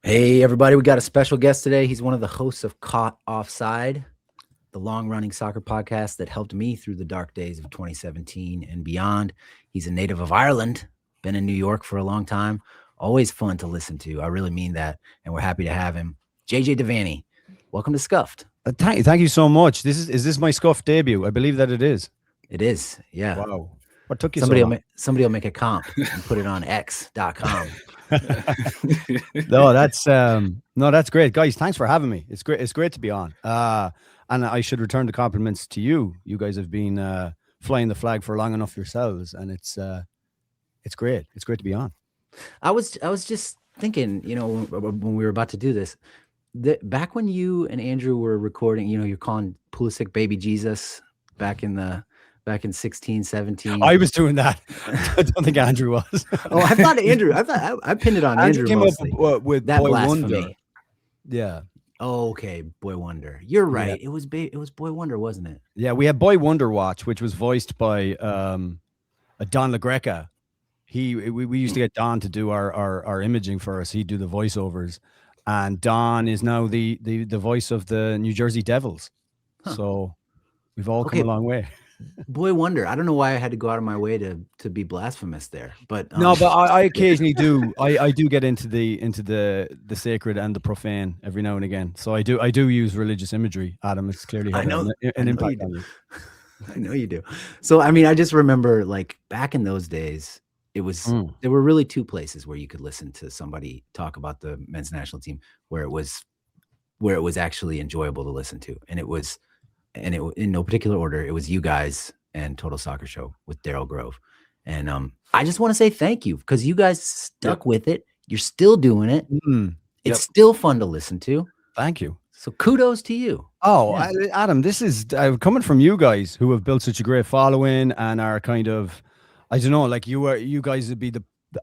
Hey, everybody, we got a special guest today. He's one of the hosts of Caught Offside, the long-running soccer podcast that helped me through the dark days of 2017 and beyond. He's a native of Ireland, been in New York for a long time. Always fun to listen to. I really mean that, and we're happy to have him. JJ Devaney, welcome to Scuffed. Thank you so much. Is this my Scuff debut? I believe that it is. It is, yeah. Wow. What took you so long? Somebody will make a comp and put it on X.com. No, that's great, guys. Thanks for having me. It's great. It's great to be on. And I should return the compliments to you. You guys have been flying the flag for long enough yourselves, and it's great. It's great to be on. I was just thinking, when we were about to do this, back when you and Andrew were recording, you're calling Pulisic baby Jesus back in 16, 17. I was doing that. I don't think Andrew was. Oh, I thought Andrew. I pinned it on Andrew came mostly. up with that Boy blasphemy. Wonder. Yeah. Oh, okay, Boy Wonder. You're right. Yeah. It was Boy Wonder, wasn't it? Yeah, we had Boy Wonder Watch, which was voiced by Don LaGreca. We used to get Don to do our imaging for us. He'd do the voiceovers, and Don is now the voice of the New Jersey Devils. Huh. So we've all come a long way. Boy Wonder. I don't know why I had to go out of my way to be blasphemous there, but no, but I occasionally do. I do get into the sacred and the profane every now and again. So I do use religious imagery. Adam, it's clearly had an impact on you. I know you do. So I mean, I just remember like back in those days, it was there were really two places where you could listen to somebody talk about the men's national team where it was actually enjoyable to listen to, and it in no particular order, it was you guys and Total Soccer Show with Daryl Grove. And I just want to say thank you because you guys stuck with it. You're still doing it. It's still fun to listen to. Thank you. So kudos to you. Oh, yeah. Adam, this is coming from you guys who have built such a great following and are kind of, I don't know, like you guys would be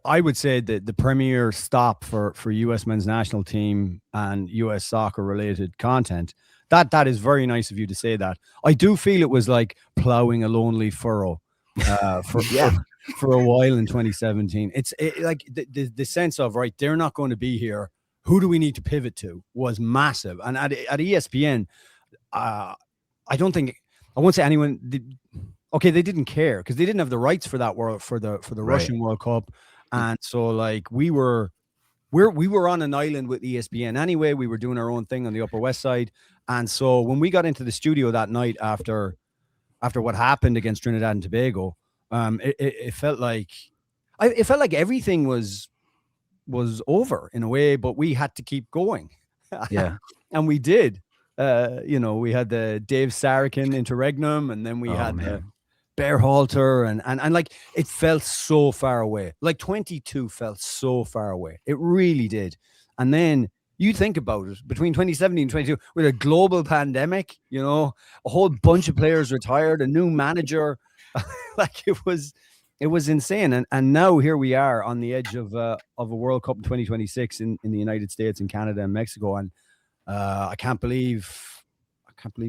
I would say the premier stop for US men's national team and US soccer related content. That is very nice of you to say that. I do feel it was like plowing a lonely furrow for a while in 2017. It's like the sense of, right, they're not going to be here. Who do we need to pivot to was massive. And at ESPN, I won't say anyone did. Okay, they didn't care because they didn't have the rights for that for the Russian World Cup. And so like we were on an island with ESPN anyway. We were doing our own thing on the Upper West Side. And so when we got into the studio that night after what happened against Trinidad and Tobago, it felt like everything was over in a way, but we had to keep going. Yeah. And we did. We had the Dave Sarakin interregnum, and then we had the Bear Halter, and like it felt so far away. Like 22 felt so far away. It really did. And then you think about it, between 2017 and 22, with a global pandemic, a whole bunch of players retired, a new manager, like it was insane. And now here we are on the edge of a World Cup in 2026 in the United States and Canada and Mexico. And I can't believe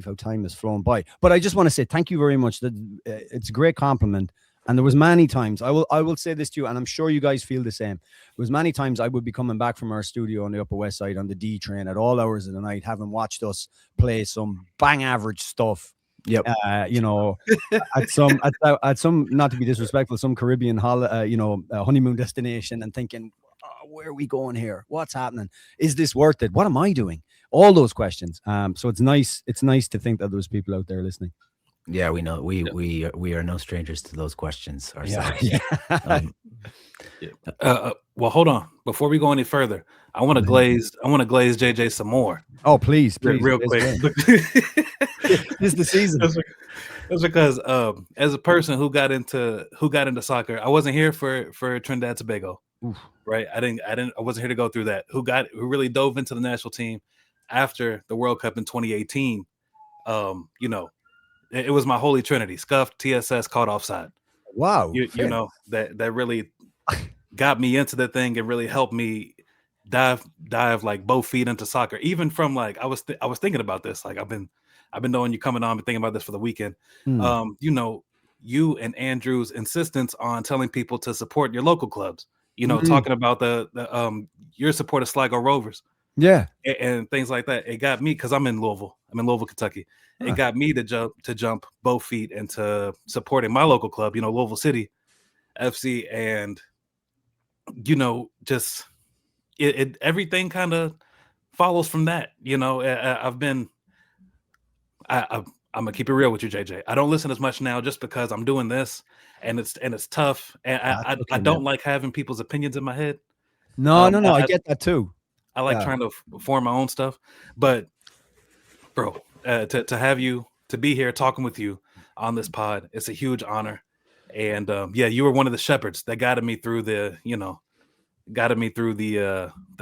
how time has flown by. But I just want to say thank you very much. It's a great compliment. And there was many times, I will say this to you, and I'm sure you guys feel the same. There was many times I would be coming back from our studio on the Upper West Side on the D train at all hours of the night, having watched us play some bang average stuff. Yep. At some, not to be disrespectful, some Caribbean honeymoon destination, and thinking, where are we going here? What's happening? Is this worth it? What am I doing? All those questions. So it's nice. It's nice to think that there's people out there listening. Yeah, we know we are no strangers to those questions ourselves. Well, hold on. Before we go any further, I want to glaze JJ some more. Oh, please, real quick. This is the season. That's because as a person who got into soccer, I wasn't here for Trinidad and Tobago. Oof. Right? I wasn't here to go through that. Who really dove into the national team after the World Cup in 2018. It was my holy trinity: Scuff, TSS, Caught Offside. Wow. That really got me into the thing and really helped me dive like both feet into soccer. Even from like I was thinking about this. Like I've been knowing you coming on and thinking about this for the weekend. You and Andrew's insistence on telling people to support your local clubs. Talking about the you're a supporter of Sligo Rovers. Yeah. And things like that. It got me, because I'm in Louisville, Kentucky. It got me to jump both feet into supporting my local club, Louisville City FC, and just everything kind of follows from that. I'm gonna keep it real with you, JJ. I don't listen as much now just because I'm doing this, and it's tough, and I don't like having people's opinions in my head. No, I get that too. I like trying to form my own stuff, but bro, to have you, to be here talking with you on this pod, it's a huge honor. And you were one of the shepherds that guided me through the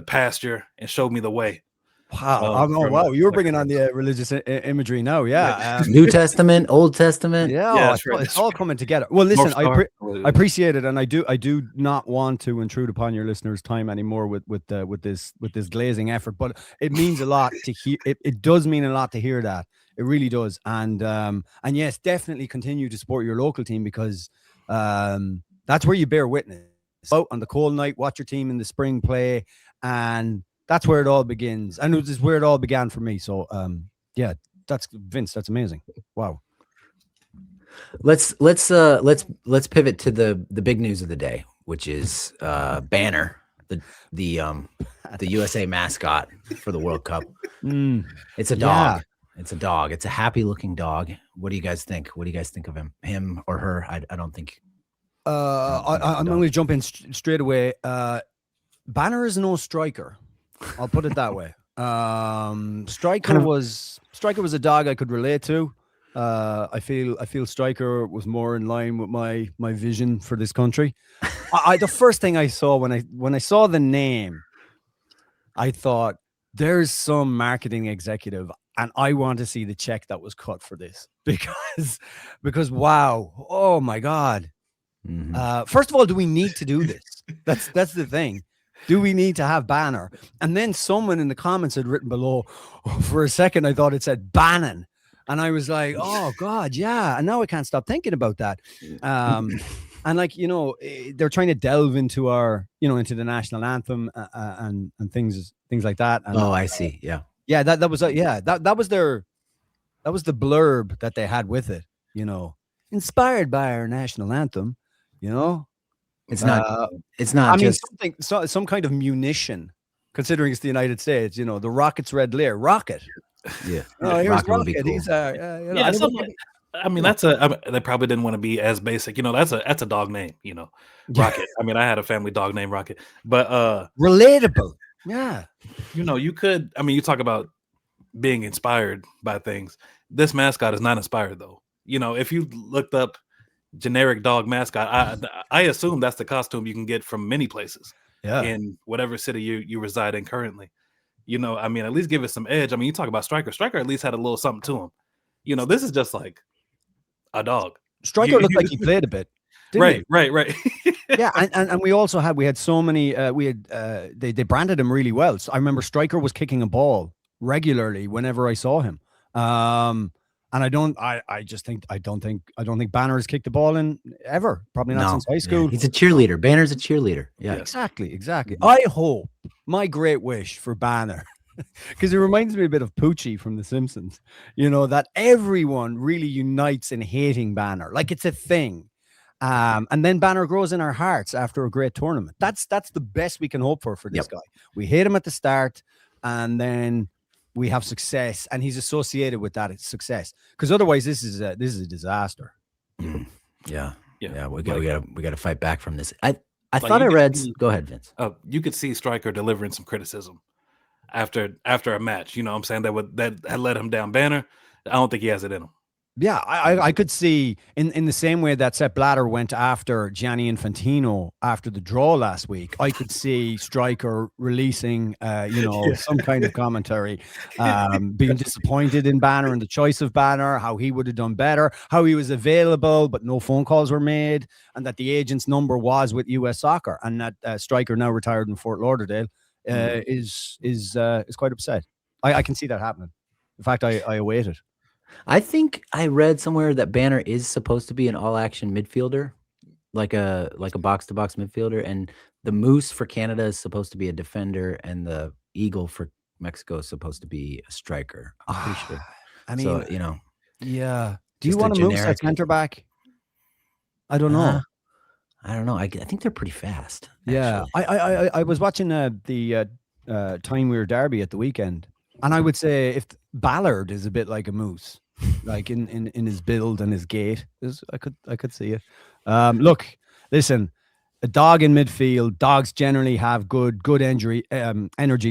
pasture and showed me the way. Wow. Wow. You're bringing on the religious imagery now. Yeah. New Testament, Old Testament. Yeah. It's all coming together. Well, listen, I appreciate it. And I do not want to intrude upon your listeners' time anymore with this glazing effort, but it means a lot to hear. It does mean a lot to hear that. It really does. And yes, definitely continue to support your local team, because that's where you bear witness. Out on the cold night, watch your team in the spring play, and that's where it all begins. And it was where it all began for me. So that's Vince. That's amazing. Wow. Let's pivot to the big news of the day, which is Banner, the USA mascot for the World Cup. It's a dog. It's a dog. It's a happy looking dog. What do you guys think? What do you guys think of him or her? I don't think. I'm going to jump in straight away. Banner is no striker. I'll put it that way. Striker was a dog I could relate to. I feel Striker was more in line with my vision for this country. The first thing I saw when I saw the name, I thought, there's some marketing executive, and I want to see the check that was cut for this, because wow, oh my God. First of all, do we need to do this? That's the thing. Do we need to have Banner? And then someone in the comments had written below, for a second I thought it said Bannon, and I was like, oh God, yeah. And now I can't stop thinking about that. And they're trying to delve into our, into the national anthem and things like that. And, I see. Yeah. That was the blurb that they had with it. Inspired by our national anthem. It's not I just mean, some kind of munition, considering it's the United States. The rocket's red layer. Rocket. Yeah. Oh, here's Rocket. Cool. He's they probably didn't want to be as basic. That's a dog name. Rocket. I mean, I had a family dog named Rocket, but relatable. Yeah. You could. I mean, you talk about being inspired by things. This mascot is not inspired though. If you looked up generic dog mascot, I assume that's the costume you can get from many places in whatever city you reside in currently. I mean, at least give it some edge. I mean, you talk about Striker at least had a little something to him. This is just like a dog. Striker looked like he played a bit. Right. Yeah, and we also had so many they branded him really well. So I remember Striker was kicking a ball regularly whenever I saw him. And I don't think Banner has kicked the ball in ever. Probably not since high school. Yeah. He's a cheerleader. Banner's a cheerleader. Yeah, exactly. I hope, my great wish for Banner, because it reminds me a bit of Poochie from The Simpsons. That everyone really unites in hating Banner, like it's a thing. And then Banner grows in our hearts after a great tournament. That's the best we can hope for this guy. We hate him at the start, and then we have success, and he's associated with that success. Because otherwise, this is a disaster. Yeah. We got to fight back from this. I thought I read. Go ahead, Vince. You could see Striker delivering some criticism after a match. You know what I'm saying, that had let him down. Banner, I don't think he has it in him. Yeah, I could see in the same way that Sepp Blatter went after Gianni Infantino after the draw last week. I could see Striker releasing, some kind of commentary, being disappointed in Banner and the choice of Banner, how he would have done better, how he was available but no phone calls were made, and that the agent's number was with US Soccer, and that Striker, now retired in Fort Lauderdale, is quite upset. I can see that happening. In fact, I await it. I think I read somewhere that Banner is supposed to be an all-action midfielder, like a box-to-box midfielder, and the moose for Canada is supposed to be a defender, and the eagle for Mexico is supposed to be a striker. I'm pretty sure. I So, mean, you know, yeah. Do you just a want to moose at generic. center back? I don't know. I don't know. I think they're pretty fast. Yeah, Actually. I was watching the Tyne-Weir Derby at the weekend, and I would say if Ballard is a bit like a moose, like in his build and his gait, I could see it. Look, listen, a dog in midfield. Dogs generally have good energy, a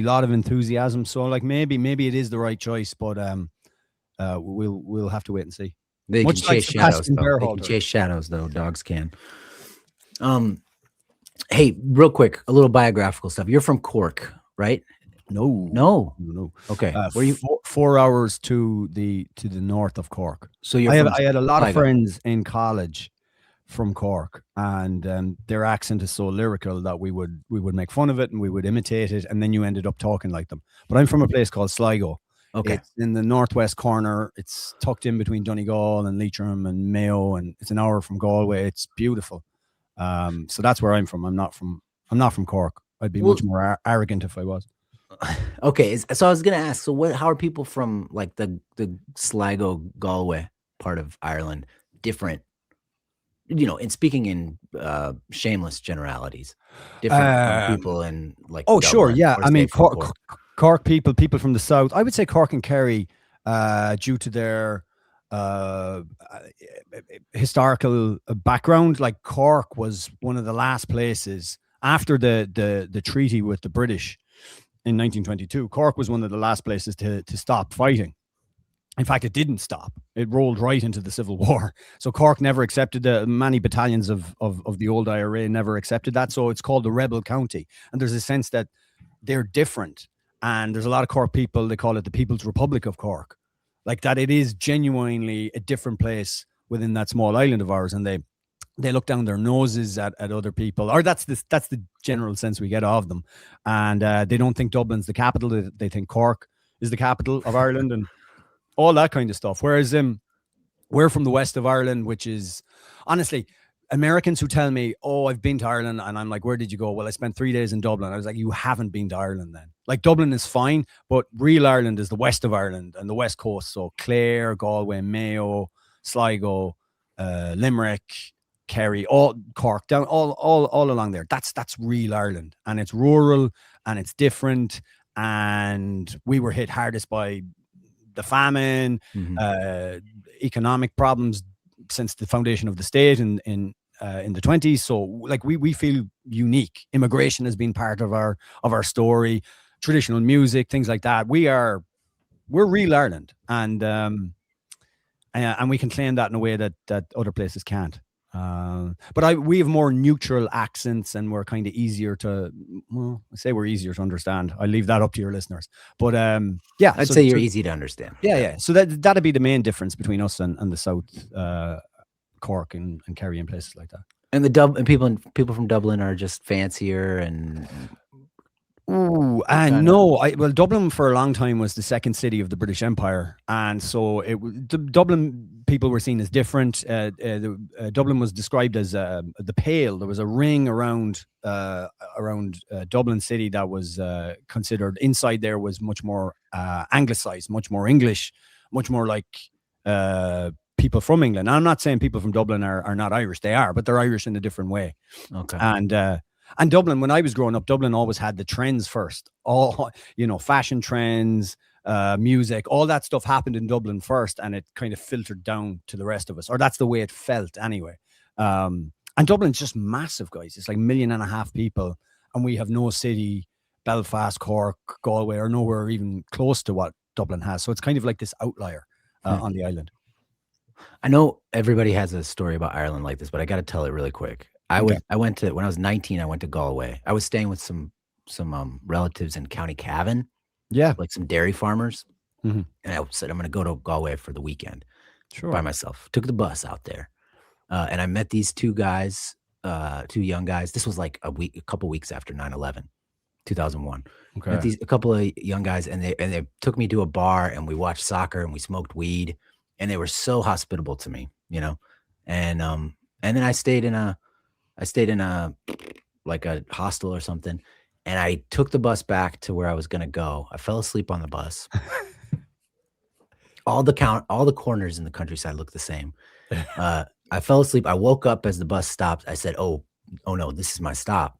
lot of enthusiasm. So like maybe it is the right choice, but we'll have to wait and see. They Much can like chase shadows, Sebastian though. They can Berhalter. chase shadows, though. Dogs can. Hey, real quick, a little biographical stuff. You're from Cork, right? No. Okay. Where you? 4 hours to the north of Cork. So you're I had a lot of Sligo. friends in college from Cork, and their accent is so lyrical that we would make fun of it and we would imitate it, and then you ended up talking like them. But I'm from a place called Sligo. Okay. It's in the northwest corner. It's tucked in between Donegal and Leitrim and Mayo, and it's an hour from Galway. It's beautiful. So that's where I'm from. I'm not from Cork. I'd be much more arrogant if I was. Okay. So I was gonna ask. So how are people from like the Sligo, Galway part of Ireland different? You know, and speaking in shameless generalities, different from people in like. Oh, sure, Dublin, yeah. or I say mean, from Cork people from the south. I would say Cork and Kerry, due to their historical background. Like Cork was one of the last places after the treaty with the British in 1922. Cork was one of the last places to stop fighting. In fact, it didn't stop. It rolled right into the Civil War. So Cork never accepted many battalions of the old IRA never accepted that. So it's called the rebel county. And there's a sense that they're different. And there's a lot of Cork people, they call it the People's Republic of Cork. Like that it is genuinely a different place within that small island of ours. And they look down their noses at other people, or that's the general sense we get of them. And they don't think Dublin's the capital. They think Cork is the capital of Ireland and all that kind of stuff. Whereas we're from the west of Ireland, which is honestly Americans who tell me, oh, I've been to Ireland, and I'm like, where did you go? Well, I spent 3 days in Dublin. I was like, you haven't been to Ireland then. Like Dublin is fine, but real Ireland is the west of Ireland and the west coast. So Clare, Galway, Mayo, Sligo, Limerick, Kerry, all Cork, down all along there. That's real Ireland, and it's rural and it's different. And we were hit hardest by the famine, economic problems since the foundation of the state in the 20s. So like we feel unique. Immigration has been part of our story, traditional music, things like that. We're real Ireland, and we can claim that in a way that other places can't. But we have more neutral accents, and we're kind of easier to. Well, I say we're easier to understand. I leave that up to your listeners. But yeah, I'd say you're easy to understand. Yeah. So that'd be the main difference between us and the South, Cork and Kerry and places like that. And the people from Dublin are just fancier and. Ooh, no. Well, Dublin for a long time was the second city of the British Empire, and so the Dublin people were seen as different. Dublin was described as the Pale. There was a ring around Dublin city that was considered inside there was much more anglicized, much more English, much more like people from England. Now, I'm not saying people from Dublin are not Irish. They are, but they're Irish in a different way. Okay. And Dublin, when I was growing up, Dublin always had the trends first. All, fashion trends, music, all that stuff happened in Dublin first, and it kind of filtered down to the rest of us, or that's the way it felt anyway. And Dublin's just massive, guys. It's like 1.5 million people, and we have no city, Belfast, Cork, Galway, or nowhere even close to what Dublin has. So it's kind of like this outlier on the island. I know everybody has a story about Ireland like this, but I got to tell it really quick. I went to, when I was 19, I went to Galway. I was staying with some relatives in County Cavan. Yeah. Like some dairy farmers. Mm-hmm. And I said, I'm going to go to Galway for the weekend. Sure. By myself. Took the bus out there. And I met these two guys, two young guys. This was like a couple weeks after 9/11, 2001. Okay. Met a couple of young guys, and they took me to a bar, and we watched soccer, and we smoked weed, and they were so hospitable to me, And then I stayed in a like a hostel or something. And I took the bus back to where I was gonna go. I fell asleep on the bus. All the corners in the countryside look the same. I fell asleep. I woke up as the bus stopped. I said, "Oh no, this is my stop."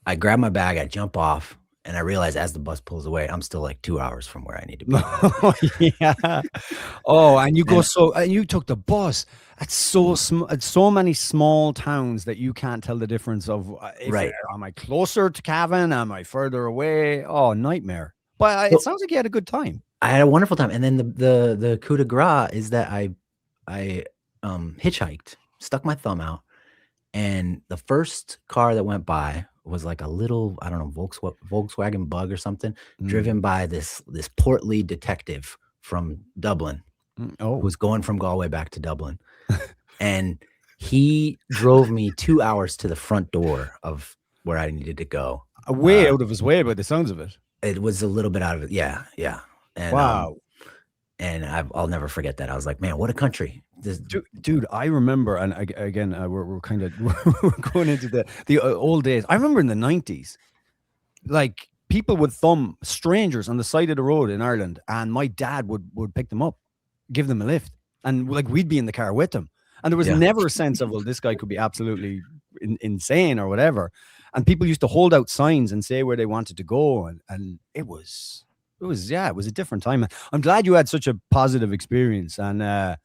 I grab my bag, I jump off, and I realize as the bus pulls away, I'm still like 2 hours from where I need to be. Yeah. Oh, and you and you took the bus. It's so many small towns that you can't tell the difference of Right. Am I closer to Cavan? Am I further away? Oh, nightmare. But it sounds like you had a good time. I had a wonderful time. And then the coup de grace is that I hitchhiked, stuck my thumb out, and the first car that went by was like a little, I don't know, Volkswagen Bug or something, driven by this portly detective from Dublin, who was going from Galway back to Dublin. And he drove me 2 hours to the front door of where I needed to go. Way out of his way by the sounds of it. It was a little bit out of it. Yeah. And, wow. And I'll never forget that. I was like, man, what a country. Dude, I remember, and again, we're kind of we're going into the old days. I remember in the 90s, like people would thumb strangers on the side of the road in Ireland, and my dad would pick them up, give them a lift, and like we'd be in the car with them. And there was never a sense of, well, this guy could be absolutely insane or whatever. And people used to hold out signs and say where they wanted to go, and it was a different time. I'm glad you had such a positive experience, and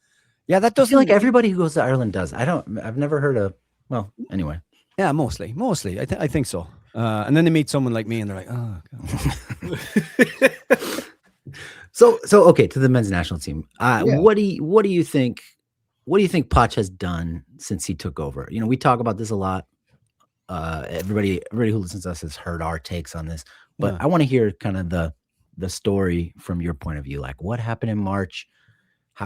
yeah, that doesn't feel like everybody who goes to Ireland does. I've never heard of. Well, anyway. Yeah, mostly. I think so. And then they meet someone like me, and they're like, "Oh, God." So okay, to the men's national team. What do you think? What do you think Poch has done since he took over? You know, we talk about this a lot. Everybody who listens to us has heard our takes on this, but I want to hear kind of the story from your point of view. Like, what happened in March?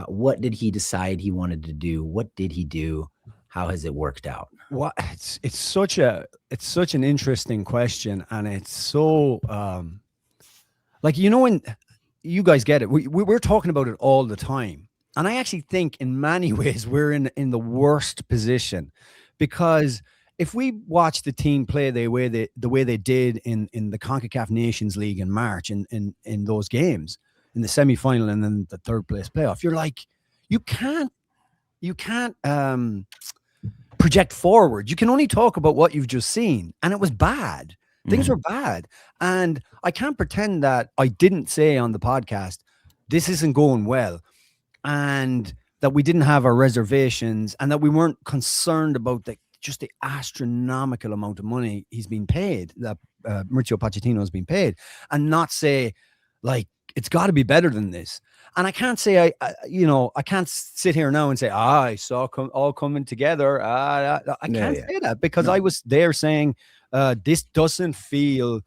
What did he decide he wanted to do? What did he do? How has it worked out? Well, it's such an interesting question, and it's so like, you know, when you guys get it, we're talking about it all the time, and I actually think in many ways we're in the worst position, because if we watch the team play the way they did in the CONCACAF Nations League in March in those games, in the semifinal and then the third place playoff, you're like, you can't project forward. You can only talk about what you've just seen, and it was bad. Things were bad, and I can't pretend that I didn't say on the podcast, this isn't going well, and that we didn't have our reservations, and that we weren't concerned about just the astronomical amount of money he's been paid, that Mauricio Pochettino has been paid, and not say, like, it's got to be better than this. And I can't say, I can't sit here now and say, I saw all coming together. I can't say that, because I was there saying, this doesn't feel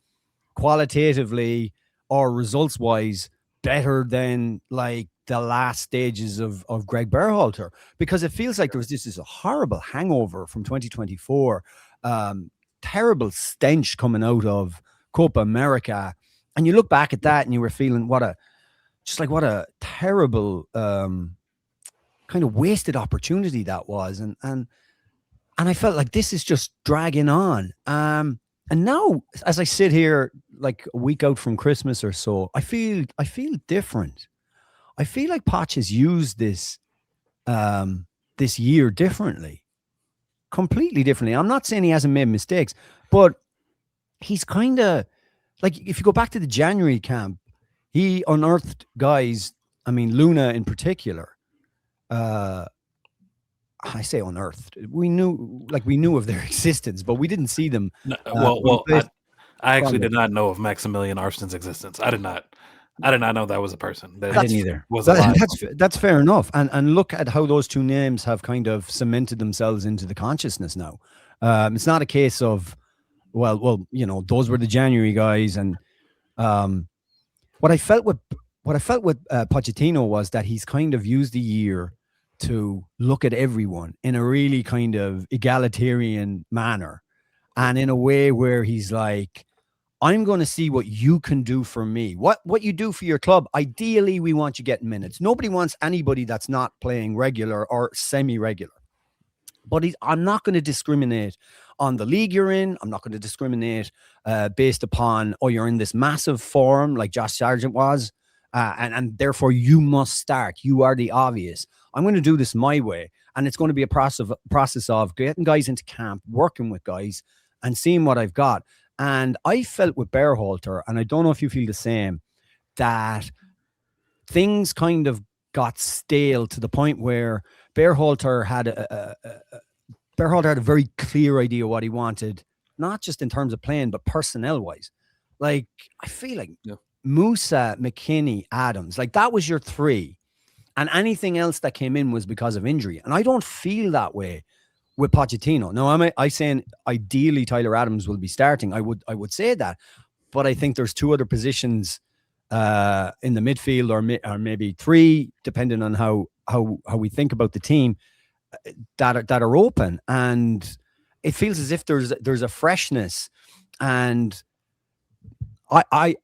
qualitatively or results-wise better than like the last stages of Greg Berhalter, because it feels like there was this horrible hangover from 2024, terrible stench coming out of Copa America. And you look back at that and you were feeling what a terrible kind of wasted opportunity that was. And I felt like this is just dragging on. And now, as I sit here like a week out from Christmas or so, I feel different. I feel like Poch has used this this year differently, completely differently. I'm not saying he hasn't made mistakes, but he's kind of like, if you go back to the January camp, he unearthed guys. I mean, Luna in particular. I say unearthed. We knew of their existence, but we didn't see them. I actually did not know of Maximilian Arston's existence. I did not know that was a person. I didn't either. That's fair enough. And look at how those two names have kind of cemented themselves into the consciousness now. It's not a case of, well, you know, those were the January guys. And what I felt with Pochettino was that he's kind of used the year to look at everyone in a really kind of egalitarian manner, and in a way where he's like, I'm going to see what you can do for me, what you do for your club. Ideally, we want you getting minutes. Nobody wants anybody that's not playing regular or semi-regular. But I'm not going to discriminate on the league you're in. I'm not going to discriminate based upon, oh, you're in this massive form like Josh Sargent was, and therefore you must start. You are the obvious. I'm going to do this my way, and it's going to be a process of getting guys into camp, working with guys, and seeing what I've got. And I felt with Berhalter, and I don't know if you feel the same, that things kind of got stale to the point where Berhalter had a very clear idea what he wanted, not just in terms of playing, but personnel-wise. Like, I feel like Musa, McKinney, Adams, like that was your three. And anything else that came in was because of injury. And I don't feel that way with Pochettino. No, I'm saying ideally Tyler Adams will be starting. I would say that. But I think there's two other positions in the midfield or maybe three, depending on how we think about the team, that are open. And it feels as if there's a freshness. And I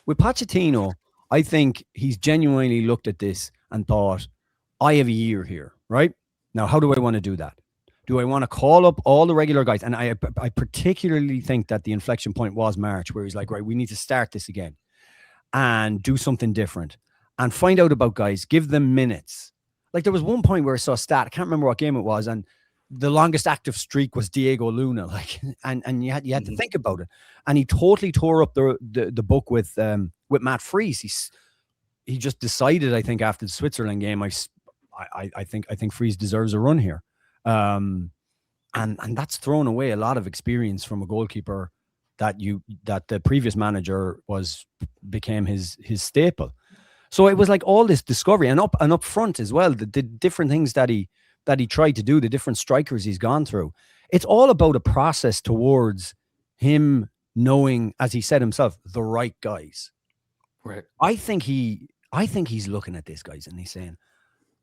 with Pochettino, I think he's genuinely looked at this and thought, I have a year here, right? Now, how do I want to do that? Do I want to call up all the regular guys? And I particularly think that the inflection point was March, where he's like, right, we need to start this again and do something different and find out about guys, give them minutes. Like there was one point where I saw a stat, I can't remember what game it was, and the longest active streak was Diego Luna. Like, and you had to think about it. And he totally tore up the book with Matt Freese. He just decided, I think, after the Switzerland game, I think Freese deserves a run here. And that's thrown away a lot of experience from a goalkeeper that the previous manager became his staple. So it was like all this discovery and up front as well, the different things that he tried to do, the different strikers he's gone through. It's all about a process towards him knowing, as he said himself, the right guys. Right. I think he's looking at this, guys, and he's saying,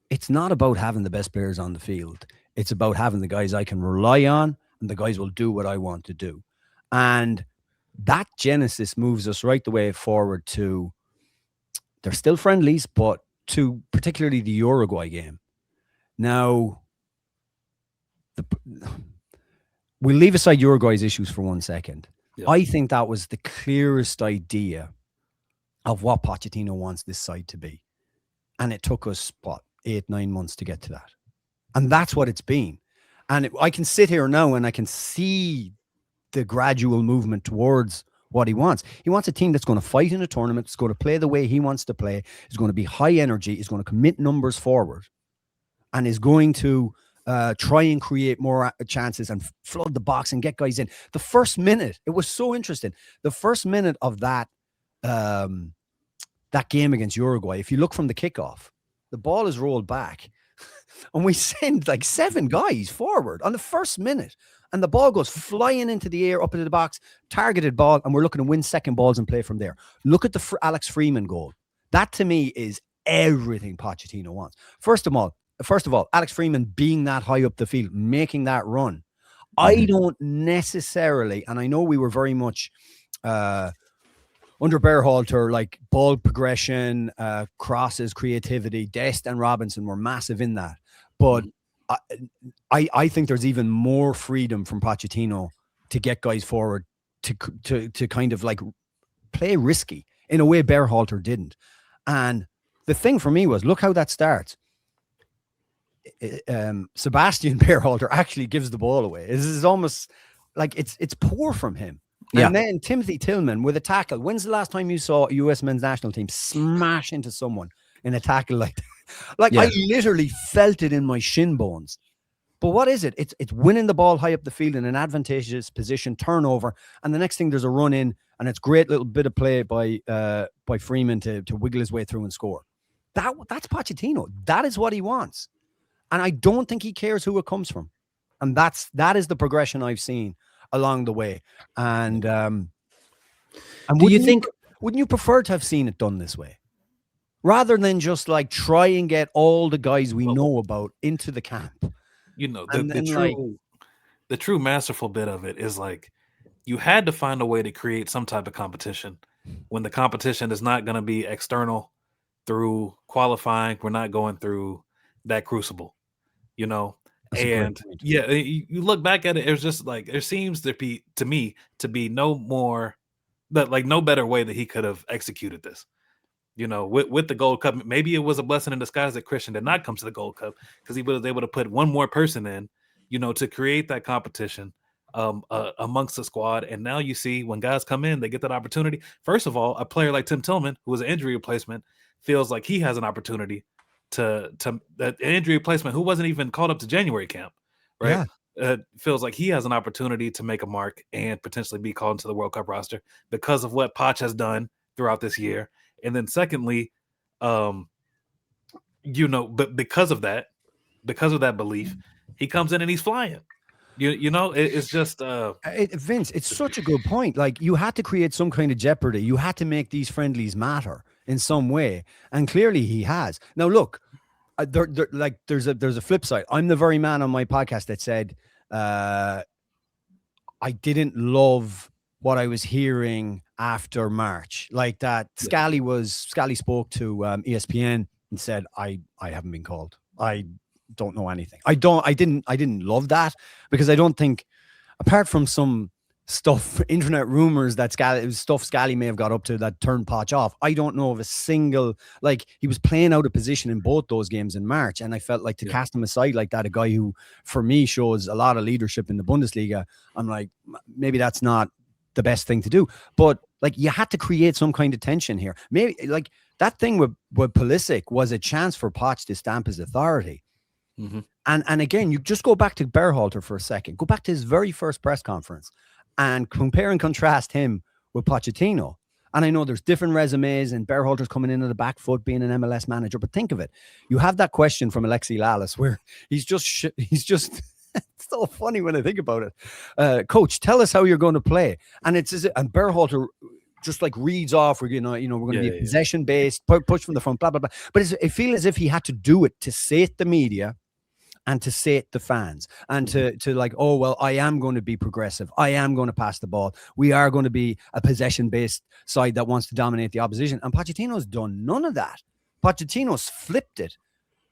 it's not about having the best players on the field. It's about having the guys I can rely on, and the guys will do what I want to do. And that genesis moves us right the way forward to, they're still friendlies, but to particularly the Uruguay game. Now, we'll leave aside Uruguay's issues for 1 second. Yep. I think that was the clearest idea of what Pochettino wants this side to be. And it took us, 8-9 months to get to that. And that's what it's been. And I can sit here now and I can see the gradual movement towards what he wants. He wants a team that's going to fight in a tournament, it's going to play the way he wants to play, is going to be high energy, is going to commit numbers forward, and is going to try and create more chances and flood the box and get guys in. The first minute, it was so interesting. The first minute of that game against Uruguay, if you look from the kickoff, the ball is rolled back and we send like 7 guys forward on the first minute. And the ball goes flying into the air, up into the box, targeted ball, and we're looking to win second balls and play from there. Look at the Alex Freeman goal. That, to me, is everything Pochettino wants. First of all, Alex Freeman being that high up the field, making that run. I don't necessarily, and I know we were very much under Berhalter, like ball progression, crosses, creativity. Dest and Robinson were massive in that. But I think there's even more freedom from Pochettino to get guys forward to kind of like play risky in a way Berhalter didn't. And the thing for me was, look how that starts. Sebastian Berhalter actually gives the ball away. This is almost like it's poor from him. Yeah. And then Timothy Tillman with a tackle. When's the last time you saw a US men's national team smash into someone in a tackle like that? Like, I literally felt it in my shin bones. But what is it? It's winning the ball high up the field in an advantageous position, turnover, and the next thing there's a run in, and it's great little bit of play by Freeman to wiggle his way through and score. That's Pochettino. That is what he wants. And I don't think he cares who it comes from. And that is the progression I've seen along the way. And wouldn't you prefer to have seen it done this way? Rather than just like try and get all the guys we know about into the camp. You know, the true masterful bit of it is like, you had to find a way to create some type of competition when the competition is not going to be external through qualifying. We're not going through that crucible, you know, That's a great And point. yeah, you look back at it, it was just like there seems to be to me to be no more that like no better way that he could have executed this. With the Gold Cup, maybe it was a blessing in disguise that Christian did not come to the Gold Cup because he was able to put one more person in, to create that competition amongst the squad. And now you see when guys come in, they get that opportunity. First of all, a player like Tim Tillman, who was an injury replacement, feels like he has an opportunity to that injury replacement who wasn't even called up to January camp, right? Yeah. Feels like he has an opportunity to make a mark and potentially be called into the World Cup roster because of what Poch has done throughout this year. And then secondly, but because of that belief, he comes in and he's flying. It's just Vince, it's such a good point. Like, you had to create some kind of jeopardy. You had to make these friendlies matter in some way, and clearly he has. Now, look, there's a flip side. I'm the very man on my podcast that said I didn't love what I was hearing after March. Like that, Scally spoke to ESPN and said, I haven't been called. I don't know anything. I didn't love that, because I don't think, apart from some stuff, internet rumors that Scally may have got up to that turned Poch off, I don't know of a single, like, he was playing out of position in both those games in March, and I felt like to cast him aside like that, a guy who for me shows a lot of leadership in the Bundesliga, I'm like, maybe that's not the best thing to do. But like, you had to create some kind of tension here. Maybe like that thing with Pulisic was a chance for Poch to stamp his authority. Mm-hmm. And again, you just go back to Berhalter for a second. Go back to his very first press conference and compare and contrast him with Pochettino. And I know there's different resumes, and Berhalter's coming in at the back foot being an MLS manager. But think of it. You have that question from Alexi Lalas where he's just it's so funny when I think about it. Coach, tell us how you're going to play. And and Berhalter just like reads off, we're going to be possession based, push from the front, blah, blah, blah. But it feels as if he had to do it to sate the media and to sate the fans, and to like, oh, well, I am going to be progressive. I am going to pass the ball. We are going to be a possession-based side that wants to dominate the opposition. And Pochettino's done none of that. Pochettino's flipped it.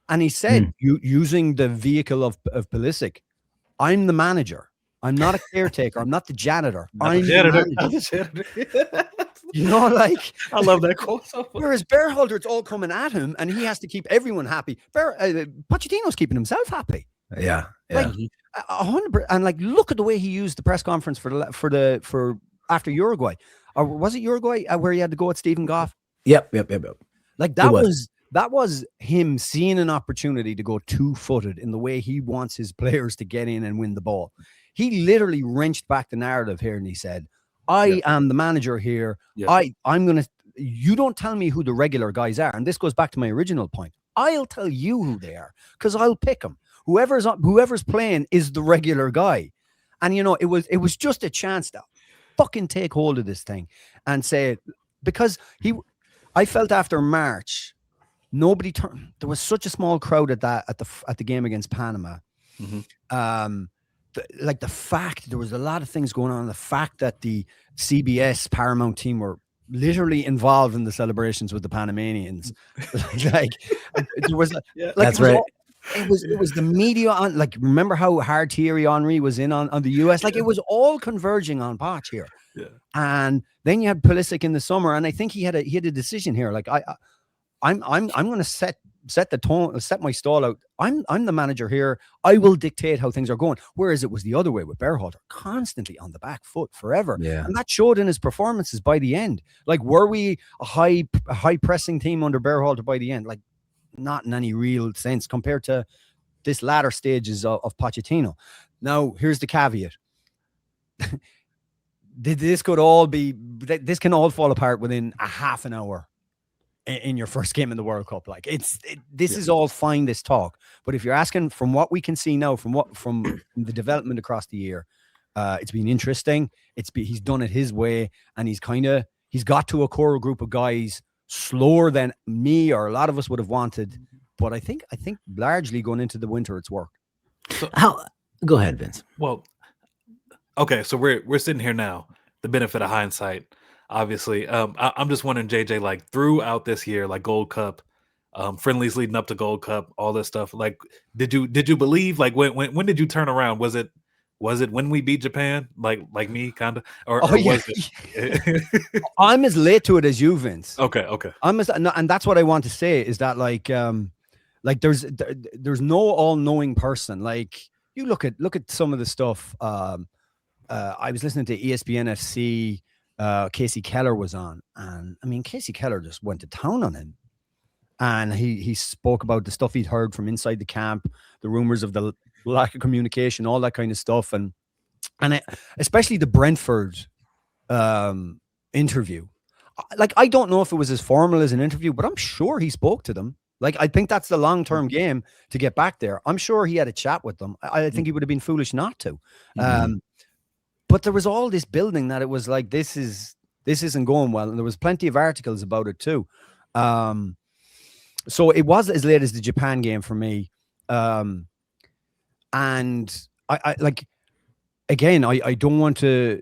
And he said, using the vehicle of Pulisic, I'm the manager. I'm not a caretaker. I'm not the janitor. I'm the manager. Like, I love that quote. Whereas Berhalter, it's all coming at him, and he has to keep everyone happy. Pochettino's keeping himself happy. Yeah. Like 100%. And like, look at the way he used the press conference for after Uruguay, or was it Uruguay where he had to go at Stephen Goff? Yep. Like that was him seeing an opportunity to go 2-footed in the way he wants his players to get in and win the ball. He literally wrenched back the narrative here, and he said, I am the manager here. I'm going to, you don't tell me who the regular guys are. And this goes back to my original point. I'll tell you who they are, because I'll pick them. Whoever's playing is the regular guy. And, it was just a chance to fucking take hold of this thing and say, because I felt after March, nobody turned, there was such a small crowd at the game against Panama. Mm-hmm. The fact there was a lot of things going on, the fact that the CBS Paramount team were literally involved in the celebrations with the Panamanians, there was that's right. It was the media on, like, remember how hard Thierry Henry was in on the US? Like, it was all converging on Poch here. Yeah. And then you had Pulisic in the summer, and I think he had a decision here. Like, I'm going to set the tone, set my stall out. I'm the manager here. I will dictate how things are going. Whereas it was the other way with Berhalter, constantly on the back foot forever. Yeah. And that showed in his performances by the end. Like, were we a high pressing team under Berhalter by the end? Like, not in any real sense compared to this latter stages of Pochettino. Now, here's the caveat. This can all fall apart within a half an hour in your first game in the World Cup. Like, this is all fine, this talk, but if you're asking from what we can see now, from the development across the year, it's been interesting. He's done it his way, and he's got to a core group of guys slower than me or a lot of us would have wanted. But I think largely going into the winter, it's worked. So, go ahead, Vince. Well, okay, so we're sitting here now, the benefit of hindsight. Obviously, I'm just wondering, JJ, like throughout this year, like Gold Cup, friendlies leading up to Gold Cup, all this stuff. Like, did you believe, like, when did you turn around? Was it when we beat Japan, like me, kind of, or was it? I'm as late to it as you, Vince. Okay. And that's what I want to say is that like there's no all-knowing person. Like, you look at some of the stuff. I was listening to ESPN FC. Casey Keller was on, and I mean, Casey Keller just went to town on him, and he spoke about the stuff he'd heard from inside the camp, the rumors of the lack of communication, all that kind of stuff, and especially the Brentford interview. Like, I don't know if it was as formal as an interview, but I'm sure he spoke to them. Like, I think that's the long-term game to get back there. I'm sure he had a chat with them. I think he would have been foolish not to. But there was all this building that it was like, this isn't going well. And there was plenty of articles about it too. So it was as late as the Japan game for me. And I like, again, I don't want to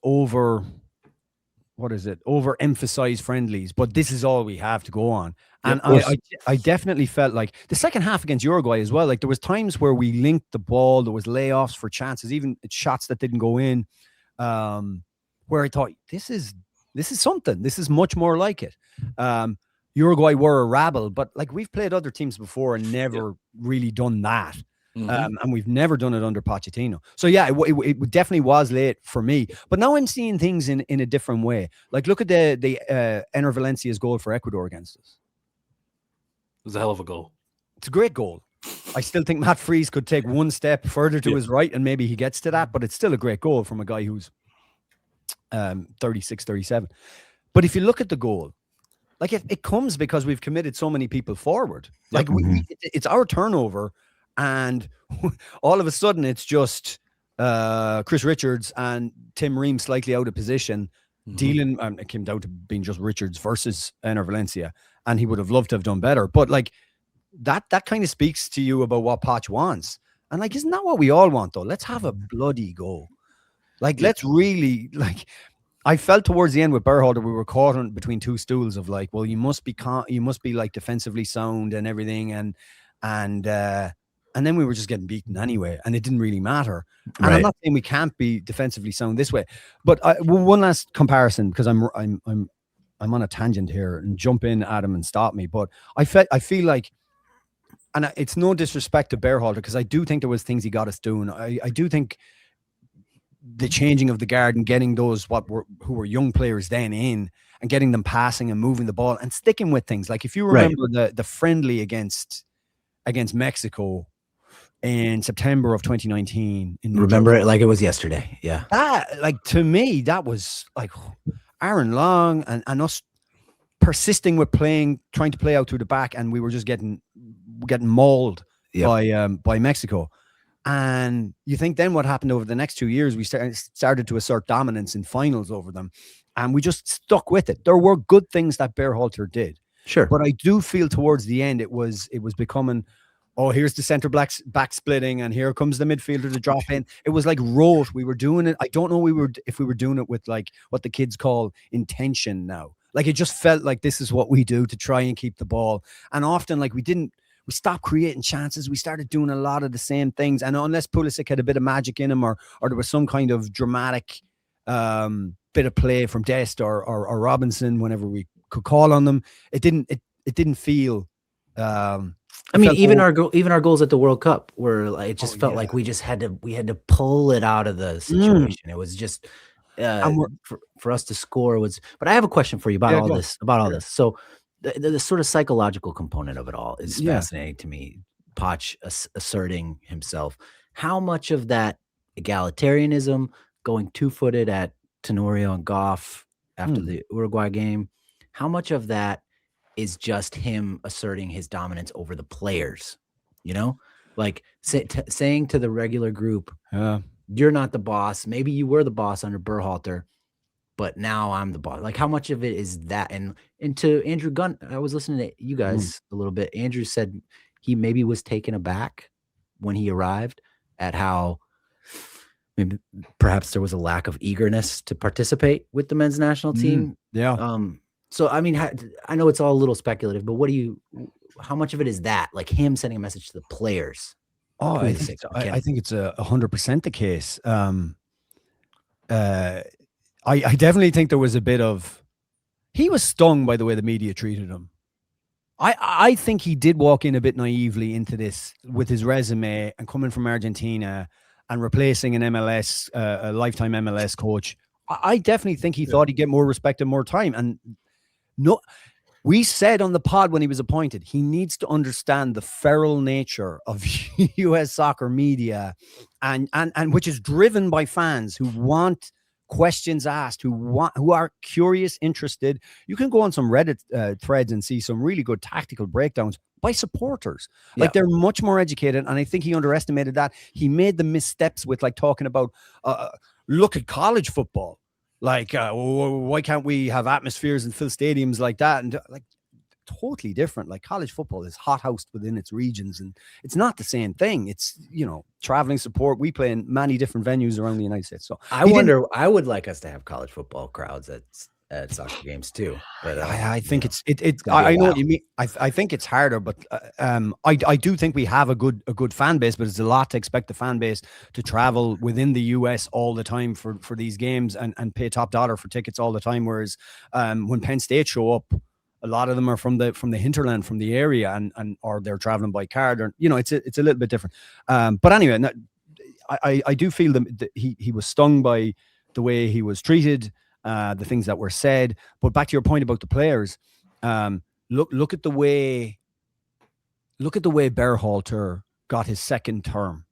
overemphasize friendlies, but this is all we have to go on. And I definitely felt like the second half against Uruguay as well. Like, there was times where we linked the ball, there was layoffs for chances, even shots that didn't go in, where I thought, this is something. This is much more like it. Uruguay were a rabble, but like, we've played other teams before and never really done that. And we've never done it under Pochettino. So yeah, it definitely was late for me. But now I'm seeing things in a different way. Like, look at the Ener Valencia's goal for Ecuador against us. It was a hell of a goal. It's a great goal. I still think Matt Freese could take one step further to his right, and maybe he gets to that, but it's still a great goal from a guy who's 36, 37. But if you look at the goal, like, it comes because we've committed so many people forward. Like, it's our turnover, and all of a sudden it's just Chris Richards and Tim Ream slightly out of position, dealing. It came down to being just Richards versus Ener Valencia, and he would have loved to have done better. But like, that kind of speaks to you about what Poch wants. And like, isn't that what we all want though? Let's have a bloody goal. Like, let's really, like, I felt towards the end with Berhalter, we were caught on between two stools of like, well, you must be like defensively sound and everything, and then we were just getting beaten anyway, and it didn't really matter. And I'm not saying we can't be defensively sound this way, but one last comparison, because I'm on a tangent here, and jump in, Adam, and stop me. But I feel like, and it's no disrespect to Berhalter, because I do think there was things he got us doing. I do think the changing of the guard and getting those who were young players then in, and getting them passing and moving the ball and sticking with things. Like, if you remember the friendly against Mexico in September of 2019. Remember it like it was yesterday. Yeah. That, like, to me, that was like Aaron Long and us persisting with trying to play out through the back, and we were just getting mauled by Mexico. And you think then what happened over the next 2 years, we started to assert dominance in finals over them, and we just stuck with it. There were good things that Berhalter did. Sure. But I do feel towards the end it was becoming, oh, here's the center back splitting, and here comes the midfielder to drop in. It was like rote. We were doing it. I don't know if we were doing it with like what the kids call intention now. Like, it just felt like this is what we do to try and keep the ball. And often, like, we stopped creating chances. We started doing a lot of the same things. And unless Pulisic had a bit of magic in him, or there was some kind of dramatic bit of play from Dest or Robinson, whenever we could call on them, it didn't feel. I mean, even our goals at the World Cup were like, it just felt like we had to pull it out of the situation. It was just for us to score was. But I have a question for you about all this. So the sort of psychological component of it all is fascinating to me. Poch asserting himself. How much of that egalitarianism, going two-footed at Tenorio and Goff after the Uruguay game, how much of that is just him asserting his dominance over the players? You know, like saying to the regular group, you're not the boss. Maybe you were the boss under Berhalter, but now I'm the boss. Like, how much of it is that? And to Andrew Gunn, I was listening to you guys a little bit. Andrew said he maybe was taken aback when he arrived at how maybe perhaps there was a lack of eagerness to participate with the men's national team. Yeah. So, I mean, I know it's all a little speculative, but what do how much of it is that, like him sending a message to the players? Oh, I think it's 100% the case. I definitely think there was a bit of, he was stung by the way the media treated him. I think he did walk in a bit naively into this with his resume and coming from Argentina and replacing an MLS, a lifetime MLS coach. I definitely think he thought he'd get more respect and more time. And no, we said on the pod when he was appointed, he needs to understand the feral nature of US soccer media and which is driven by fans who want questions asked, who are curious, interested. You can go on some Reddit threads and see some really good tactical breakdowns by supporters. Like they're much more educated, and I think he underestimated that. He made the missteps with like talking about look at college football, like why can't we have atmospheres and fill stadiums like that, and like totally different. Like college football is hothoused within its regions, and it's not the same thing. It's, you know, traveling support. We play in many different venues around the United States. So I wonder, I would like us to have college football crowds at soccer games too. But I think I know what you mean. I think it's harder, but I do think we have a good fan base, but it's a lot to expect the fan base to travel within the US all the time for these games and pay top dollar for tickets all the time. Whereas when Penn State show up, a lot of them are from the hinterland, from the area, and or they're traveling by car. Or, you know, it's a little bit different. But anyway, I do feel that he was stung by the way he was treated, the things that were said. But back to your point about the players, look at the way Berhalter got his second term.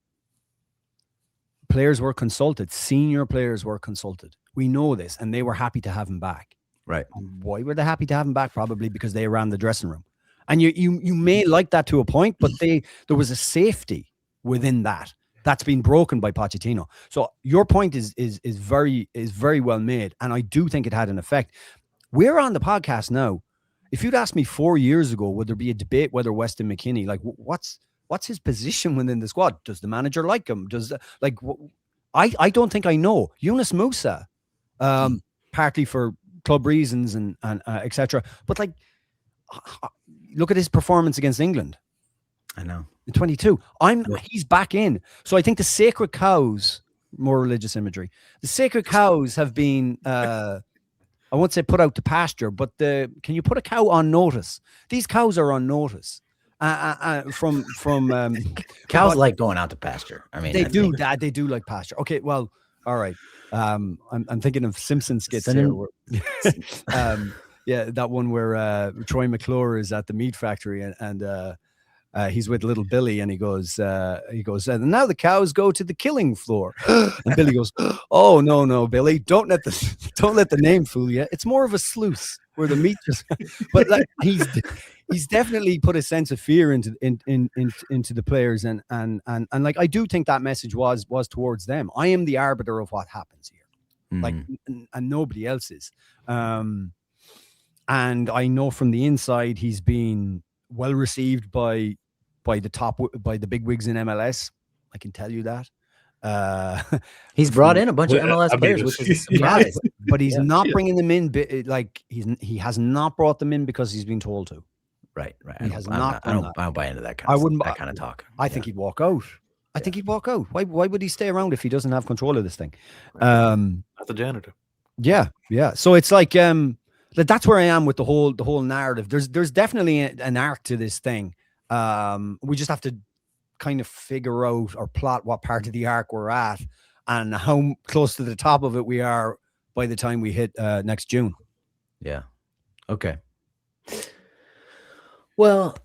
Players were consulted, senior players were consulted. We know this, and they were happy to have him back. Right. Why were they happy to have him back? Probably because they ran the dressing room. And you may like that to a point, but there was a safety within that. That's been broken by Pochettino. So your point is very well made. And I do think it had an effect. We're on the podcast now. If you'd asked me 4 years ago, would there be a debate whether Weston McKennie, like what's his position within the squad? Does the manager like him? I don't think I know. Yunus Musa, partly for club reasons and etc. But like, look at his performance against England. I know. In 22. He's back in. So I think the sacred cows, more religious imagery, the sacred cows have been I won't say put out to pasture, but can you put a cow on notice? These cows are on notice. From cows like going out to pasture. I mean, they do like pasture. Okay, well, all right. I'm thinking of Simpson skits here. Yeah, that one where Troy McClure is at the meat factory and he's with little Billy, and he goes, and now the cows go to the killing floor. And Billy goes, oh no, Billy, don't let the name fool you. It's more of a sluice where the meat just. But like, he's definitely put a sense of fear into the players, and like, I do think that message was towards them. I am the arbiter of what happens here, like, and nobody else is. And I know from the inside he's been well received by the big wigs in MLS. I can tell you that. He's brought in a bunch of MLS players, which is a surprise. But he's not bringing them in. Like he has not brought them in because he's been told to. Right. He has not. I don't buy into that kind of talk. I think he'd walk out. I think he'd walk out. Why would he stay around if he doesn't have control of this thing? That's a janitor. Yeah. So it's like that's where I am with the whole narrative. There's definitely an arc to this thing. We just have to kind of figure out or plot what part of the arc we're at and how close to the top of it we are by the time we hit next June. Yeah. Okay. Well,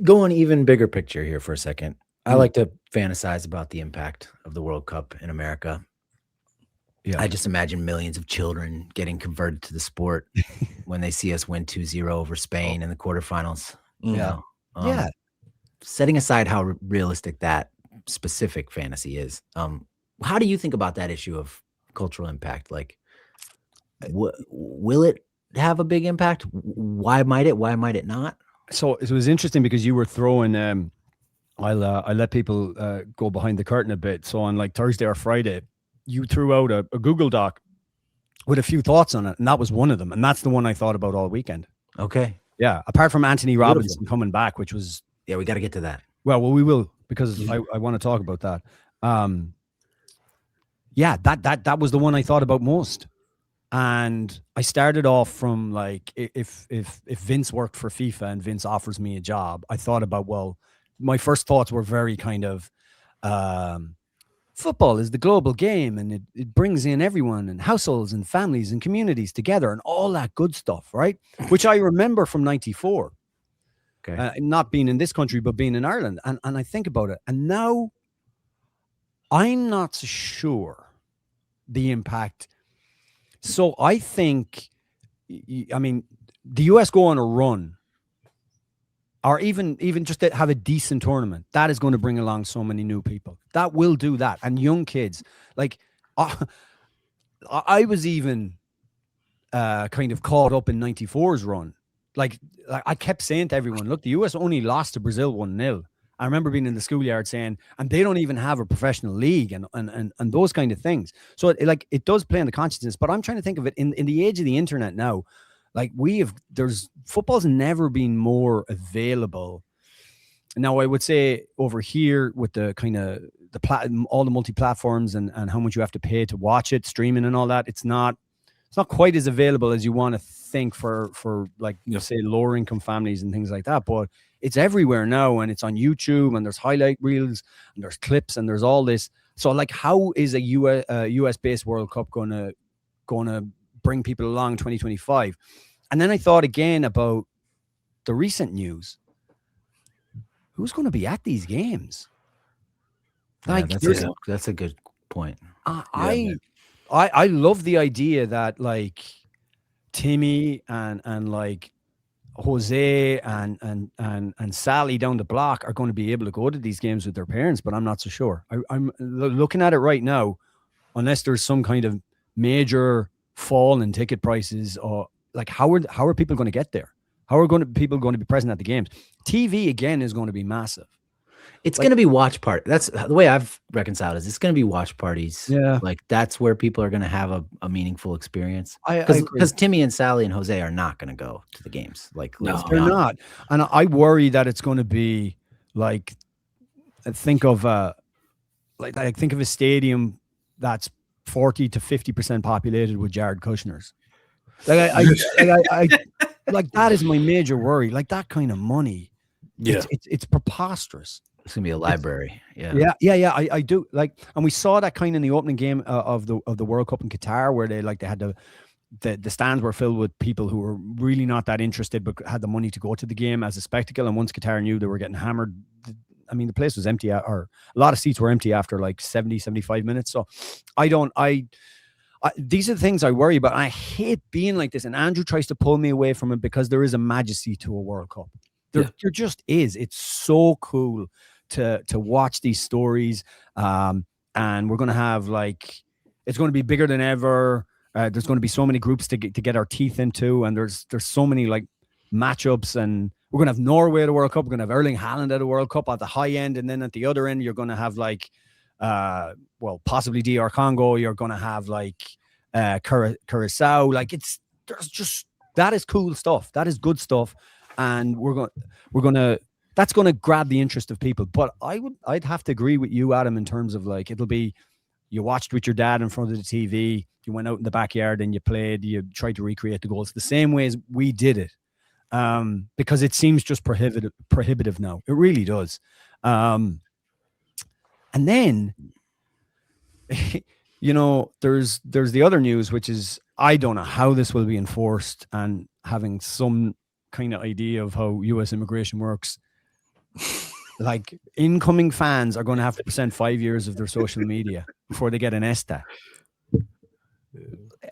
going even bigger picture here for a second. I like to fantasize about the impact of the World Cup in America. Yeah. I just imagine millions of children getting converted to the sport when they see us win 2-0 over Spain in the quarterfinals. Yeah. Setting aside how realistic that specific fantasy is, how do you think about that issue of cultural impact? Like, will it have a big impact? Why might it? Why might it not? So it was interesting because you were throwing. I let people go behind the curtain a bit. So on like Thursday or Friday, you threw out a Google Doc with a few thoughts on it, and that was one of them, and that's the one I thought about all weekend. Okay. Yeah, apart from Anthony Beautiful. Robinson coming back, which was Yeah, we got to get to that. well, we will, because I want to talk about that. Yeah, that was the one I thought about most. And I started off from like, if Vince worked for FIFA and Vince offers me a job, I thought about, well, my first thoughts were very kind of, football is the global game, and it brings in everyone and households and families and communities together and all that good stuff, right? Which I remember from '94. Okay. Not being in this country, but being in Ireland. And I think about it. And now I'm not so sure the impact. So I think, I mean, the US go on a run, or even just to have a decent tournament, that is going to bring along so many new people. That will do that. And young kids. Like, I was even kind of caught up in '94's run. Like I kept saying to everyone, look, the US only lost to Brazil 1-0. I remember being in the schoolyard saying, and they don't even have a professional league and those kind of things. So it does play on the consciousness, but I'm trying to think of it in the age of the internet now. Like football's never been more available. Now I would say over here with the kind of all the multi-platforms and how much you have to pay to watch it, streaming and all that, it's not quite as available as you want to think for like, you know, say lower income families and things like that. But it's everywhere now, and it's on YouTube, and there's highlight reels, and there's clips, and there's all this. So like, how is a US based World Cup gonna bring people along 2025? And then I thought again about the recent news. Who's going to be at these games? Like, yeah, that's a good point. I love the idea that like Timmy and like Jose and Sally down the block are going to be able to go to these games with their parents, but I'm not so sure. I'm looking at it right now, unless there's some kind of major fall in ticket prices, or like how are people going to get there? How are people going to be present at the games? TV again is going to be massive. It's going to be watch party. That's the way I've reconciled it. It's going to be watch parties. Yeah. Like that's where people are going to have a meaningful experience. Because Timmy and Sally and Jose are not going to go to the games. Like, no, they're not. And I worry that it's going to be like, think of a stadium that's 40 to 50% populated with Jared Kushners. Like I like that is my major worry. Like that kind of money. Yeah. It's preposterous. It's gonna be a library. Yeah. I do like, and we saw that kind of in the opening game of the World Cup in Qatar, where they had the stands were filled with people who were really not that interested, but had the money to go to the game as a spectacle. And once Qatar knew they were getting hammered, I mean, the place was empty, or a lot of seats were empty after like 70, 75 minutes. So these are the things I worry about. I hate being like this. And Andrew tries to pull me away from it because there is a majesty to a World Cup. There just is. It's so cool to watch these stories. And we're going to have it's going to be bigger than ever. There's going to be so many groups to get our teeth into. And there's so many like matchups, and we're going to have Norway at the World Cup. We're going to have Erling Haaland at the World Cup at the high end. And then at the other end, you're going to have possibly DR Congo. You're going to have Curacao. That is cool stuff. That is good stuff. And that's going to grab the interest of people. But I'd have to agree with you, Adam, in terms of like, it'll be, you watched with your dad in front of the TV, you went out in the backyard and you played, you tried to recreate the goals the same way as we did it. Because it seems just prohibitive now. It really does. And then, there's the other news, which is, I don't know how this will be enforced, and having some kind of idea of how US immigration works. Like, incoming fans are going to have to present 5 years of their social media before they get an ESTA.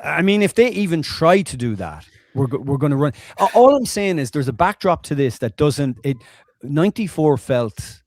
I mean, if they even try to do that, we're going to run. All I'm saying is there's a backdrop to this that doesn't. 94 felt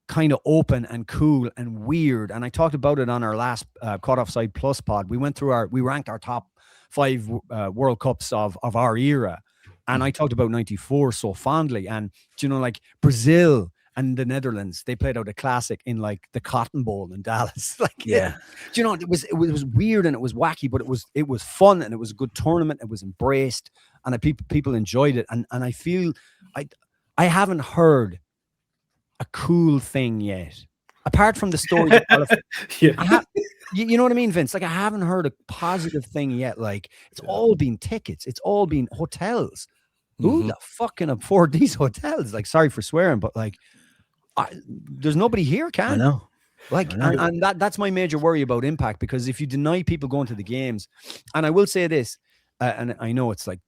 kind of open and cool and weird, and I talked about it on our last Caught Offside Plus pod. We ranked our top 5 World Cups of our era, and I talked about 94 so fondly, and like Brazil and the Netherlands, they played out a classic in like the Cotton Bowl in Dallas. Like, Yeah. do you know, it was weird and it was wacky, but it was fun and it was a good tournament. It was embraced and people enjoyed it. And I feel I haven't heard a cool thing yet, apart from the story. Yeah. You know what I mean, Vince? Like, I haven't heard a positive thing yet. Like, it's all been tickets. It's all been hotels. Who the fuck can afford these hotels? Like, sorry for swearing, but like, there's nobody here can. I know. Like, and that's my major worry about Impact, because if you deny people going to the games, and I will say this, and I know it's like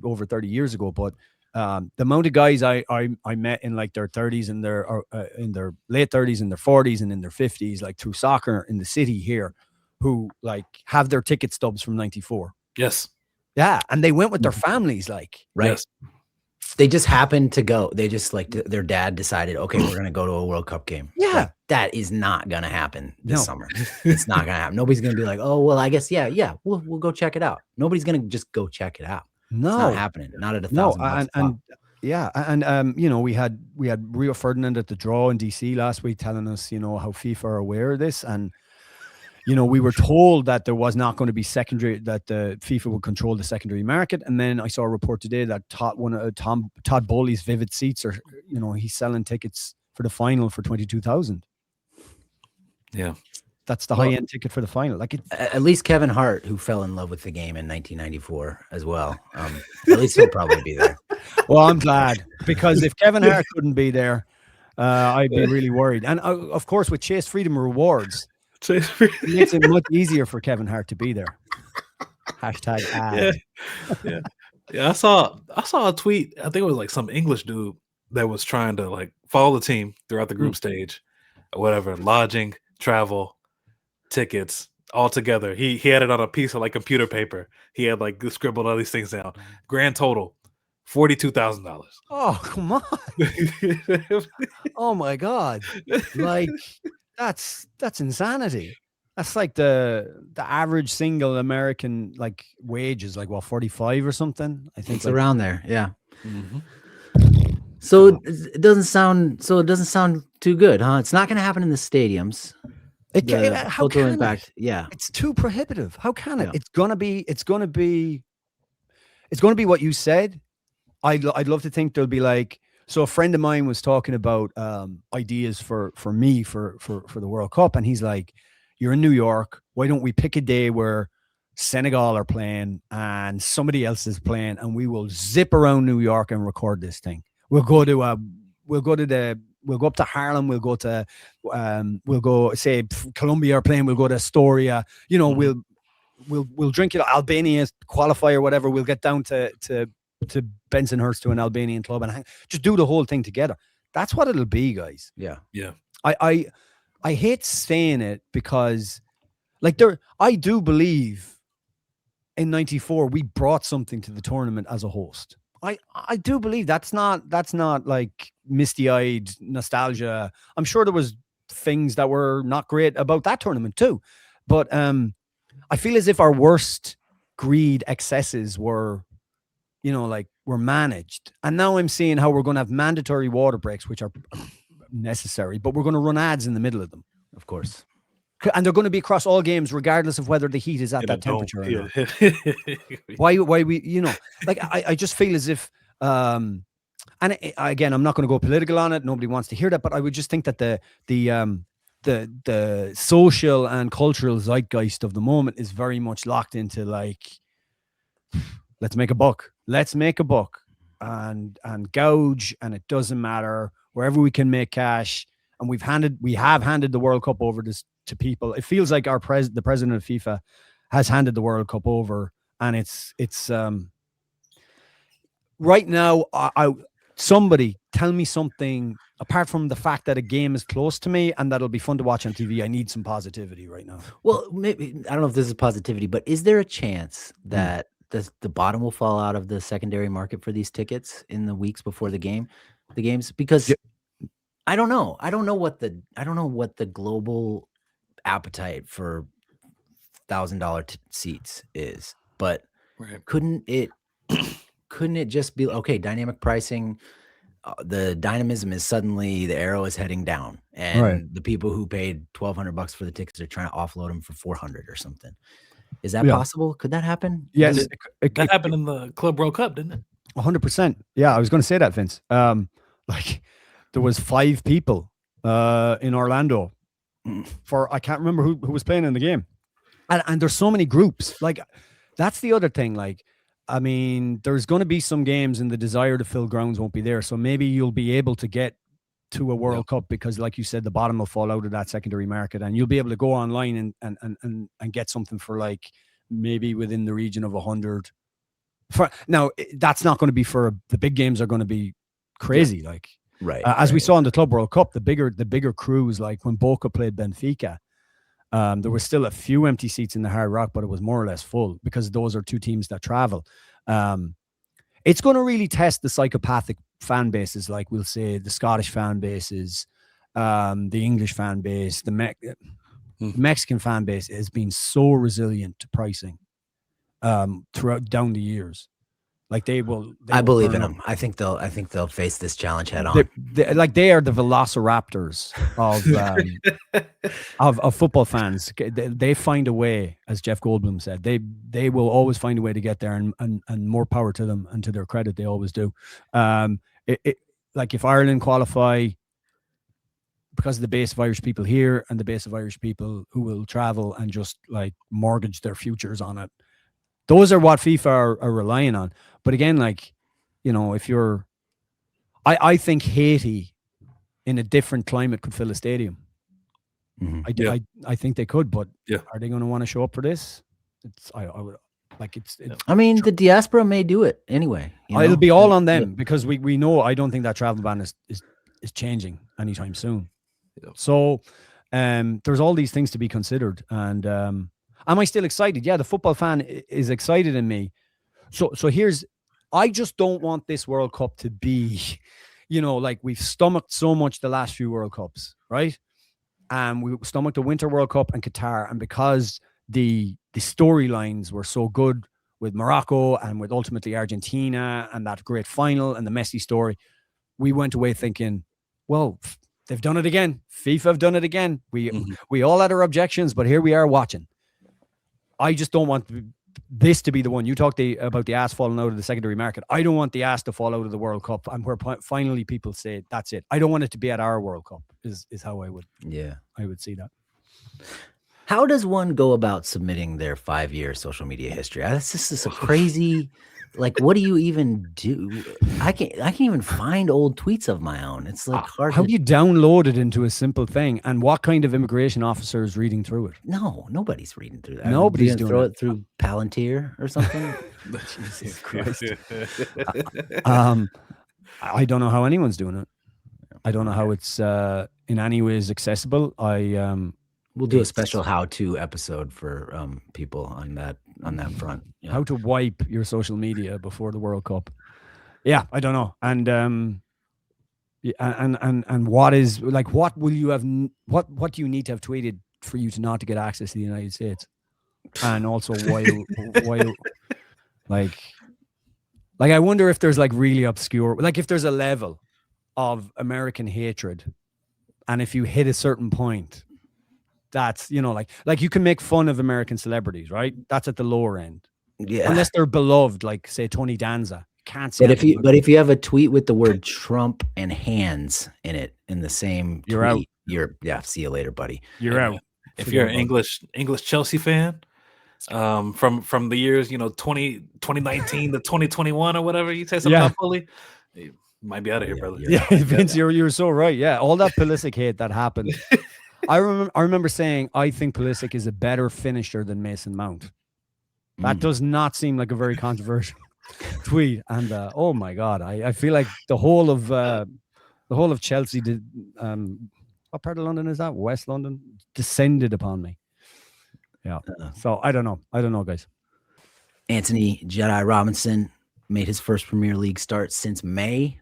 over 30 years ago, but the amount of guys I met in like their 30s and in their late 30s and their 40s and in their 50s, like through soccer in the city here, who like have their ticket stubs from 94. Yes. Yeah. And they went with their families, like. Right. Yes. They just happened to go. They just like their dad decided, okay, we're going to go to a World Cup game. Yeah. Like, that is not going to happen this summer. It's not going to happen. Nobody's going to be like, oh, well, I guess, yeah, we'll go check it out. Nobody's going to just go check it out. No, it's not happening. Not at $1,000. And you know, we had Rio Ferdinand at the draw in DC last week telling us, you know, how FIFA are aware of this, and you know, we were told that there was not going to be that the FIFA would control the secondary market, and then I saw a report today that Todd Bowley's Vivid Seats are, you know, he's selling tickets for the final for 22,000. Yeah. That's the high-end ticket for the final. Like, at least Kevin Hart, who fell in love with the game in 1994 as well. At least he'll probably be there. Well, I'm glad, because if Kevin Hart couldn't be there, I'd be really worried. And of course, with Chase Freedom Rewards, it makes it much easier for Kevin Hart to be there. Hashtag ad. Yeah. I saw a tweet. I think it was like some English dude that was trying to like follow the team throughout the group stage, or whatever, lodging, travel, tickets, all together. He had it on a piece of like computer paper. He had like scribbled all these things down. Grand total, $42,000. Oh, come on. Oh my God. Like, that's insanity. That's like the average single American like wage is like, what, 45 or something? I think it's like, around there. Yeah. Mm-hmm. So it doesn't sound too good, huh? It's not going to happen in the stadiums. How can impact? Yeah, it's too prohibitive. How can it? Yeah. It's gonna be what you said. I'd love to think there'll be like, so a friend of mine was talking about ideas for me for the World Cup, and he's like, you're in New York, why don't we pick a day where Senegal are playing and somebody else is playing, and we will zip around New York and record this thing. We'll go up to Harlem. We'll go, say, Colombia are playing. We'll go to Astoria. You know, we'll drink it. Albania qualify or whatever. We'll get down to Bensonhurst to an Albanian club and just do the whole thing together. That's what it'll be, guys. Yeah. I hate saying it because, like, I do believe in '94 we brought something to the tournament as a host. I do believe that's not like misty-eyed nostalgia. I'm sure there was things that were not great about that tournament too, but I feel as if our worst greed excesses were, you know, like, were managed. And now I'm seeing how we're going to have mandatory water breaks, which are necessary, but we're going to run ads in the middle of them, of course. And they're going to be across all games, regardless of whether the heat is at that temperature or not. Why we, you know, like, I just feel as if, and again, I'm not going to go political on it. Nobody wants to hear that, but I would just think that the social and cultural zeitgeist of the moment is very much locked into like, let's make a buck and gouge, and it doesn't matter wherever we can make cash. And we have handed the World Cup over to people. It feels like the president of FIFA has handed the World Cup over, and it's right now. Somebody tell me something apart from the fact that a game is close to me and that'll be fun to watch on TV. I need some positivity right now. Well, maybe, I don't know if this is positivity, but is there a chance that the bottom will fall out of the secondary market for these tickets in the weeks before the games? Because I don't know. I don't know what the global appetite for $1,000 seats is, but couldn't it just be okay? Dynamic pricing, the dynamism is suddenly the arrow is heading down, and the people who paid $1,200 for the tickets are trying to offload them for 400 or something. Is that possible? Could that happen? Yes, that happened in the Club World Cup, didn't it? 100%. Yeah, I was going to say that, Vince. Like there was 5 people in Orlando for I can't remember who was playing in the game, and there's so many groups. Like that's the other thing. Like, I mean, there's going to be some games, and the desire to fill grounds won't be there. So maybe you'll be able to get to a World Cup because, like you said, the bottom will fall out of that secondary market, and you'll be able to go online and get something for like maybe within the region of 100. Now, that's not going to be for the big games. Are going to be crazy, like as we saw in the Club World Cup. The bigger crews, like when Boca played Benfica, there was still a few empty seats in the Hard Rock, but it was more or less full because those are 2 teams that travel. It's going to really test the psychopathic fan bases, like we'll say the Scottish fan bases, the English fan base, the Mexican fan base has been so resilient to pricing throughout down the years. Like they will I believe in them. I think they'll face this challenge head on. They are the velociraptors of football fans. They find a way, as Jeff Goldblum said. They will always find a way to get there, and more power to them, and to their credit, they always do. Like if Ireland qualify because of the base of Irish people here and the base of Irish people who will travel and just like mortgage their futures on it. Those are what FIFA are relying on. But again, like, you know, if you're, I think Haiti in a different climate could fill a stadium. I think they could, but are they going to want to show up for this? I would like it's I mean, the diaspora may do it anyway. It'll be all on them because we know. I don't think that travel ban is changing anytime soon. So there's all these things to be considered. And am I still excited? Yeah, the football fan is excited in me. So here's, I just don't want this World Cup to be, you know, like we've stomached so much the last few World Cups, right? And we stomached the Winter World Cup and Qatar, and because the storylines were so good with Morocco and with ultimately Argentina and that great final and the Messi story, we went away thinking, well, they've done it again. FIFA have done it again. We all had our objections, but here we are watching. I just don't want this to be the one. You talked about the ass falling out of the secondary market. I don't want the ass to fall out of the World Cup, and where finally people say that's it. I don't want it to be at our World Cup. Is how I would see that. How does one go about submitting their 5-year social media history? This is a crazy. Like, what do you even do? I can't even find old tweets of my own. It's like hard. How do you download it into a simple thing? And what kind of immigration officer is reading through it? No, nobody's reading through that. Nobody's doing throw it through Palantir or something. Jesus Christ. I don't know how anyone's doing it. I don't know how it's in any ways accessible. We'll do a special how-to episode for people on that front. Yeah. How to wipe your social media before the World Cup. Yeah, I don't know. And and what is, like, what will you have? What do you need to have tweeted for you to not to get access to the United States? And also, why like I wonder if there's like really obscure, like if there's a level of American hatred, and if you hit a certain point, that's, you know, like you can make fun of American celebrities, right? That's at the lower end. Yeah. Unless they're beloved, like say Tony Danza. Can't say. But if you have a tweet with the word Trump and hands in it in the same you're tweet, out. See you later, buddy. You're out. If you're an English Chelsea fan, from the years, 2019 to 2021 or whatever, you say something about Pulley, you might be out of here, brother. Yeah, Vince, you're so right. Yeah, all that Pulisic hate that happened. I remember saying I think Pulisic is a better finisher than Mason Mount. That does not seem like a very controversial tweet. And oh my God, I feel like the whole of Chelsea did. What part of London is that? West London descended upon me. Yeah. So I don't know, guys. Anthony Jedi Robinson made his first Premier League start since May.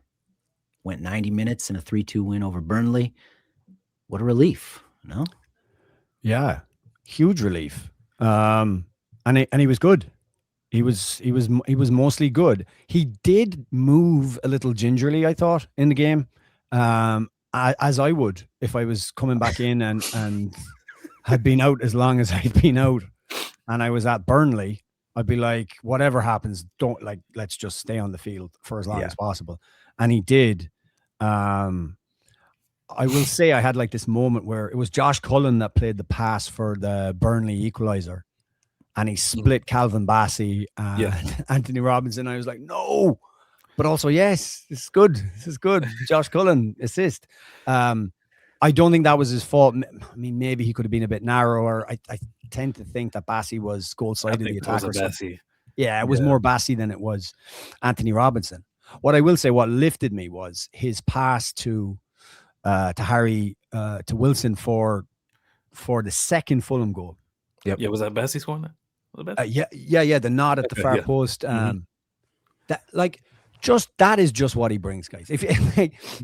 Went 90 minutes in a 3-2 win over Burnley. What a relief, no? Yeah, huge relief. And he was good. He was mostly good. He did move a little gingerly, I thought, in the game, as I would if I was coming back in and had been out as long as I'd been out, and I was at Burnley. I'd be like, whatever happens, let's just stay on the field for as long as possible. And he did. I will say I had like this moment where it was Josh Cullen that played the pass for the Burnley equalizer. And he split Calvin Bassey and Anthony Robinson. I was like, no, but also, yes, this is good. This is good. Josh Cullen assist. I don't think that was his fault. I mean, maybe he could have been a bit narrower. I tend to think that Bassey was goal side of the attacker. Yeah, it was more Bassey than it was Anthony Robinson. What I will say, what lifted me was his pass to Wilson for the second Fulham goal. Yep. Yeah, was that Bassey scoring that? The nod at the far post. That is just what he brings, guys.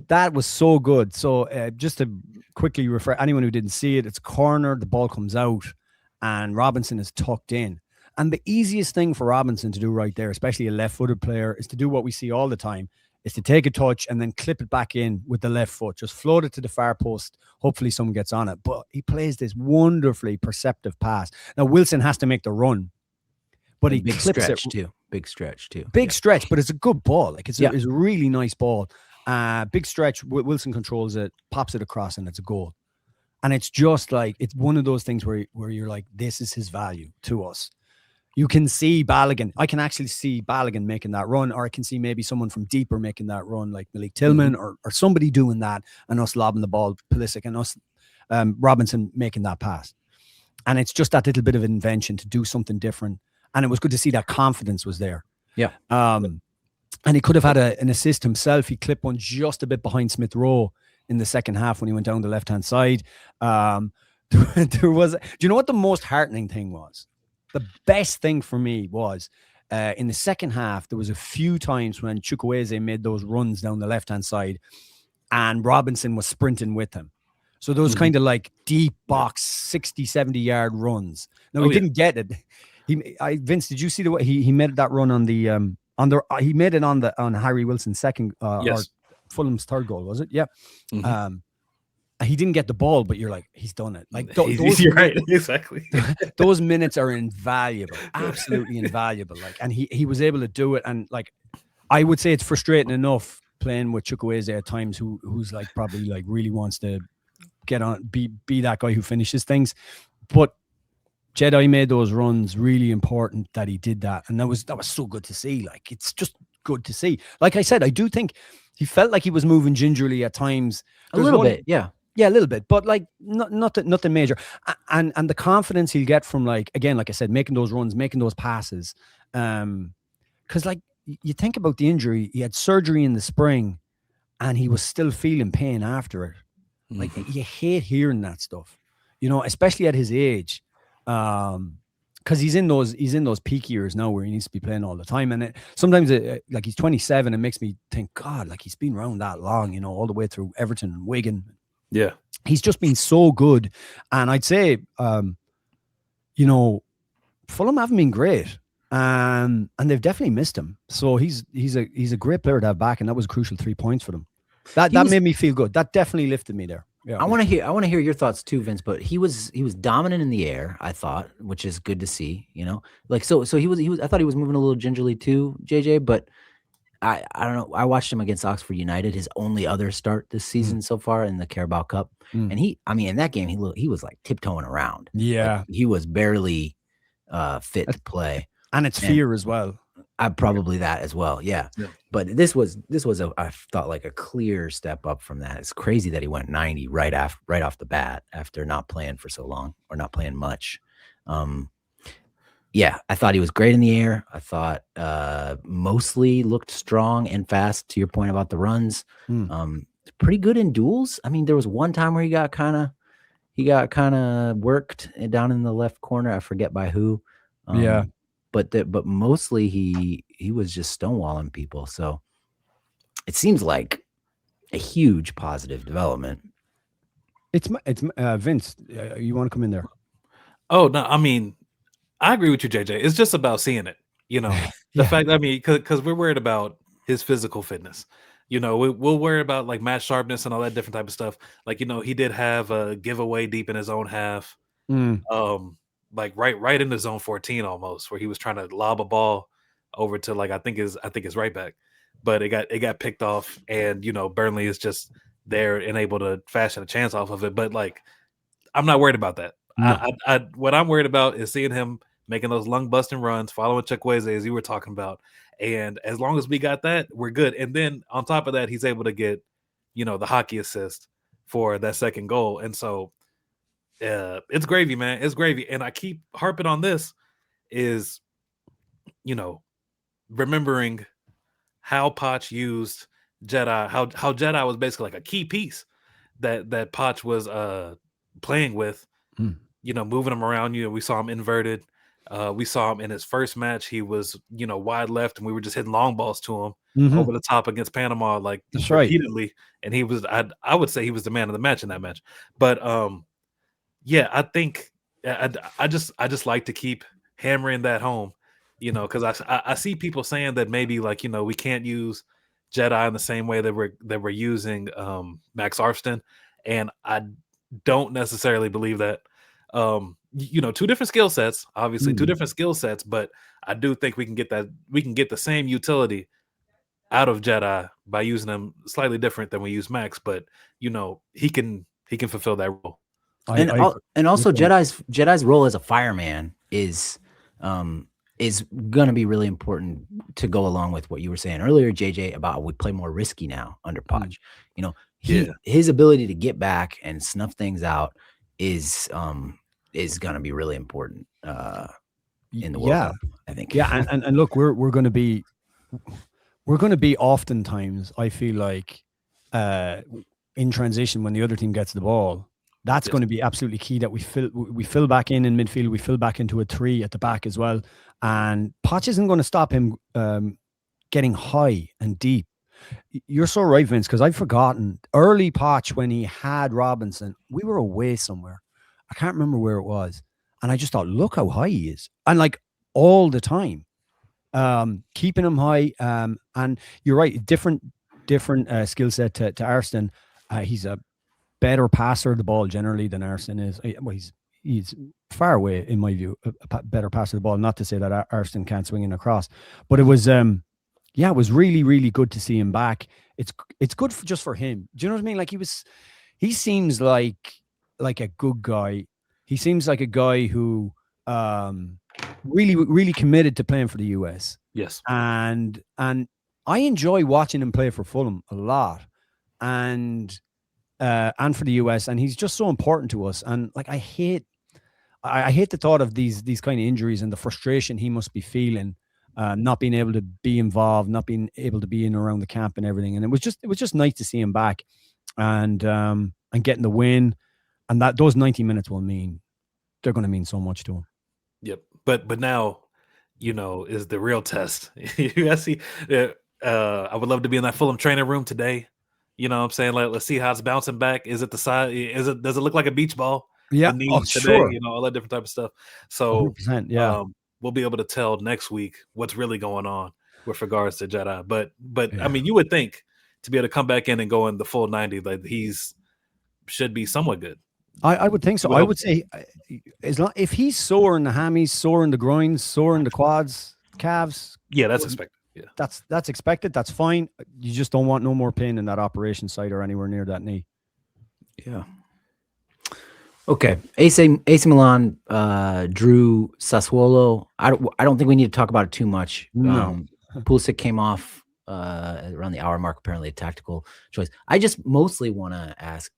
That was so good. So just to quickly refer anyone who didn't see it, it's corner, the ball comes out, and Robinson is tucked in. And the easiest thing for Robinson to do right there, especially a left-footed player, is to do what we see all the time, is to take a touch and then clip it back in with the left foot. Just float it to the far post. Hopefully someone gets on it. But he plays this wonderfully perceptive pass. Now, Wilson has to make the run, but he clips it. Big stretch, too. Big stretch, but it's a good ball. Like it's a really nice ball. Big stretch, Wilson controls it, pops it across, and it's a goal. And it's just like, it's one of those things where you're like, this is his value to us. You can see Balogun. I can actually see Balogun making that run, or I can see maybe someone from deeper making that run, like Malik Tillman or somebody doing that, and us lobbing the ball, Pulisic, and us, Robinson making that pass. And it's just that little bit of invention to do something different. And it was good to see that confidence was there. Yeah. And he could have had an assist himself. He clipped one just a bit behind Smith Rowe in the second half when he went down the left-hand side. Do you know what the most heartening thing was? The best thing for me was in the second half, there was a few times when Chukwueze made those runs down the left-hand side and Robinson was sprinting with him. So those kind of like deep box, 60, 70-yard runs. Now, he didn't get it. Vince, did you see the way he made that run on he made it on Harry Wilson's second or Fulham's third goal, was it? Yeah. He didn't get the ball, but you're like, he's done it. Like you're right, exactly. Those minutes are invaluable, absolutely invaluable. Like, and he was able to do it. And like, I would say it's frustrating enough playing with Chukwueze at times, who's like probably like really wants to get on, be that guy who finishes things. But Jedi made those runs really important that he did that, and that was so good to see. Like, it's just good to see. Like I said, I do think he felt like he was moving gingerly at times. A little bit, yeah, a little bit, but like nothing major. And the confidence he'll get from, like, again, like I said, making those runs, making those passes. Because like you think about the injury, he had surgery in the spring, and he was still feeling pain after it. Like, you hate hearing that stuff, you know, especially at his age. Because he's in those peak years now where he needs to be playing all the time, and sometimes like he's 27, it makes me think, God, like he's been around that long, you know, all the way through Everton and Wigan. Yeah, he's just been so good, and I'd say, you know, Fulham haven't been great, and they've definitely missed him. So he's a great player to have back, and that was a crucial 3 points for them. That made me feel good. That definitely lifted me there. Yeah. I want to hear your thoughts too, Vince. But he was dominant in the air, I thought, which is good to see. You know, like so he was. I thought he was moving a little gingerly too, JJ. But I don't know. I watched him against Oxford United, his only other start this season so far in the Carabao Cup, and in that game he was like tiptoeing around. Yeah, like, he was barely fit to play, and it's fear as well. Probably that as well, yeah. But this was I thought like a clear step up from that. It's crazy that he went 90 right off the bat after not playing for so long or not playing much. Yeah, I thought he was great in the air. I thought mostly looked strong and fast. To your point about the runs, pretty good in duels. I mean, there was one time where he got kind of worked down in the left corner. I forget by who. But mostly he was just stonewalling people. So it seems like a huge positive development. It's Vince. You want to come in there? Oh no, I mean, I agree with you, JJ. It's just about seeing it. You know, the Yeah. fact, I mean, because we're worried about his physical fitness. We'll worry about like match sharpness and all that different type of stuff. Like, he did have a giveaway deep in his own half, Mm. like right in the zone 14 almost, where he was trying to lob a ball over to like I think his right back, but it got picked off, and Burnley is just there and able to fashion a chance off of it. But like, I'm not worried about that. No. What I'm worried about is seeing him making those lung busting runs, following Chukwueze as you were talking about. And as long as we got that, we're good. And then on top of that, he's able to get, the hockey assist for that second goal. And so it's gravy, man. It's gravy. And I keep harping on this is, remembering how Poch used Jedi, how Jedi was basically like a key piece that Poch was playing with, Mm. moving him around. We saw him inverted. We saw him in his first match. He was, wide left, and we were just hitting long balls to him over the top against Panama, like That's right. repeatedly. And he was, I would say he was the man of the match in that match. But yeah, I think I just like to keep hammering that home, because I see people saying that maybe like we can't use Jedi in the same way that we're using Max Arfston, and I don't necessarily believe that. Two different skill sets, obviously, two different skill sets, but I do think we can get the same utility out of Jedi by using them slightly different than we use Max, but he can fulfill that role. And also Jedi's role as a fireman is gonna be really important to go along with what you were saying earlier, JJ, about we play more risky now under Poch. His ability to get back and snuff things out is gonna be really important in the World Cup, I think. Yeah, and look, we're gonna be oftentimes, I feel like, in transition when the other team gets the ball. That's going to be absolutely key, that we fill back in midfield, we fill back into a 3 at the back as well. And Poch isn't going to stop him getting high and deep. You're so right, Vince, because I've forgotten early Poch when he had Robinson. We were away somewhere. I can't remember where it was. And I just thought, look how high he is. And like all the time, keeping him high. And you're right, different skill set to Arston. He's a better passer of the ball generally than Arston is. Well, he's far away, in my view, a better passer of the ball. Not to say that Arston can't swing in across, but it was it was really, really good to see him back. It's good just for him. Do you know what I mean? Like he seems like a good guy. He seems like a guy who really, really committed to playing for the US. Yes, and I enjoy watching him play for Fulham a lot, and for the US, and he's just so important to us. And like I hate the thought of these kind of injuries and the frustration he must be feeling, not being able to be involved, not being able to be in around the camp and everything. And it was just nice to see him back, and getting the win, and that those 90 minutes they're going to mean so much to him. Yep. But now, is the real test. I see. I would love to be in that Fulham training room today. You know what I'm saying? Like, let's see how it's bouncing back. Is it the side? Does it look like a beach ball? Yeah. Today, sure. all that different type of stuff. So 100%, yeah. We'll be able to tell next week what's really going on with regards to Jedi. But yeah. I mean, you would think to be able to come back in and go in the full 90, like should be somewhat good. I would think so. I would say, if he's sore in the hammies, sore in the groins, sore in the quads, calves. Yeah, that's expected. Yeah, that's expected. That's fine. You just don't want no more pain in that operation site or anywhere near that knee. Yeah. Okay. AC Milan drew Sassuolo. I don't think we need to talk about it too much. No. Pulisic came off around the hour mark, apparently a tactical choice. I just mostly want to ask,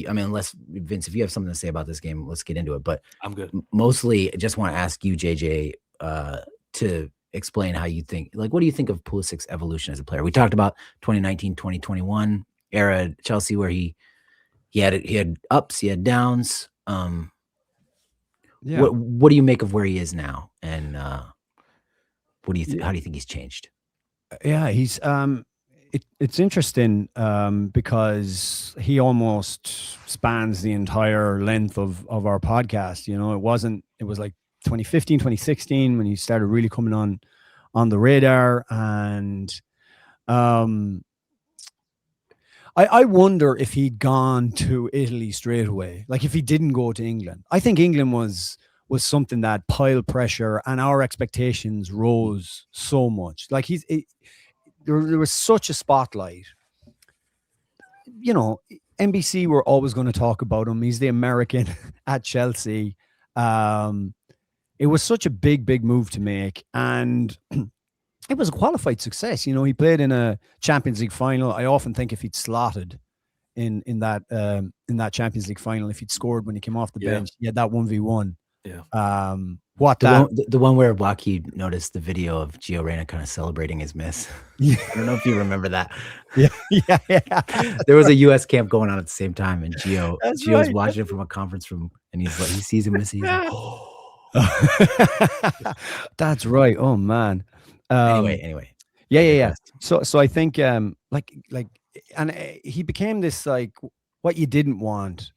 I mean, unless Vince, if you have something to say about this game, let's get into it. But I'm good. Mostly just want to ask you, JJ, to explain how you think, like, what do you think of Pulisic's evolution as a player? We talked about 2019, 2021 era at Chelsea, where he had ups, he had downs. Yeah. What do you make of where he is now? And how do you think he's changed? Yeah, he's it's interesting because he almost spans the entire length of our podcast. It was like 2015, 2016 when he started really coming on on the radar. And I wonder if he'd gone to Italy straight away, like if he didn't go to England. I think England was something that piled pressure, and our expectations rose so much. Like there was such a spotlight. You know, NBC were always going to talk about him. He's the American at Chelsea. It was such a big move to make, and it was a qualified success. You know, he played in a Champions League final. I often think if he'd slotted in that Champions League final, if he'd scored when he came off the bench, he had that 1v1. Yeah. The one where Waki noticed the video of Gio Reyna kind of celebrating his miss. Yeah. I don't know if you remember that. Yeah. There was a U.S. camp going on at the same time, and Gio's right. watching it from a conference room, and he's like, he sees him missing. He's like, oh. That's right. Oh man. Anyway. Yeah. So I think and he became this like what you didn't want,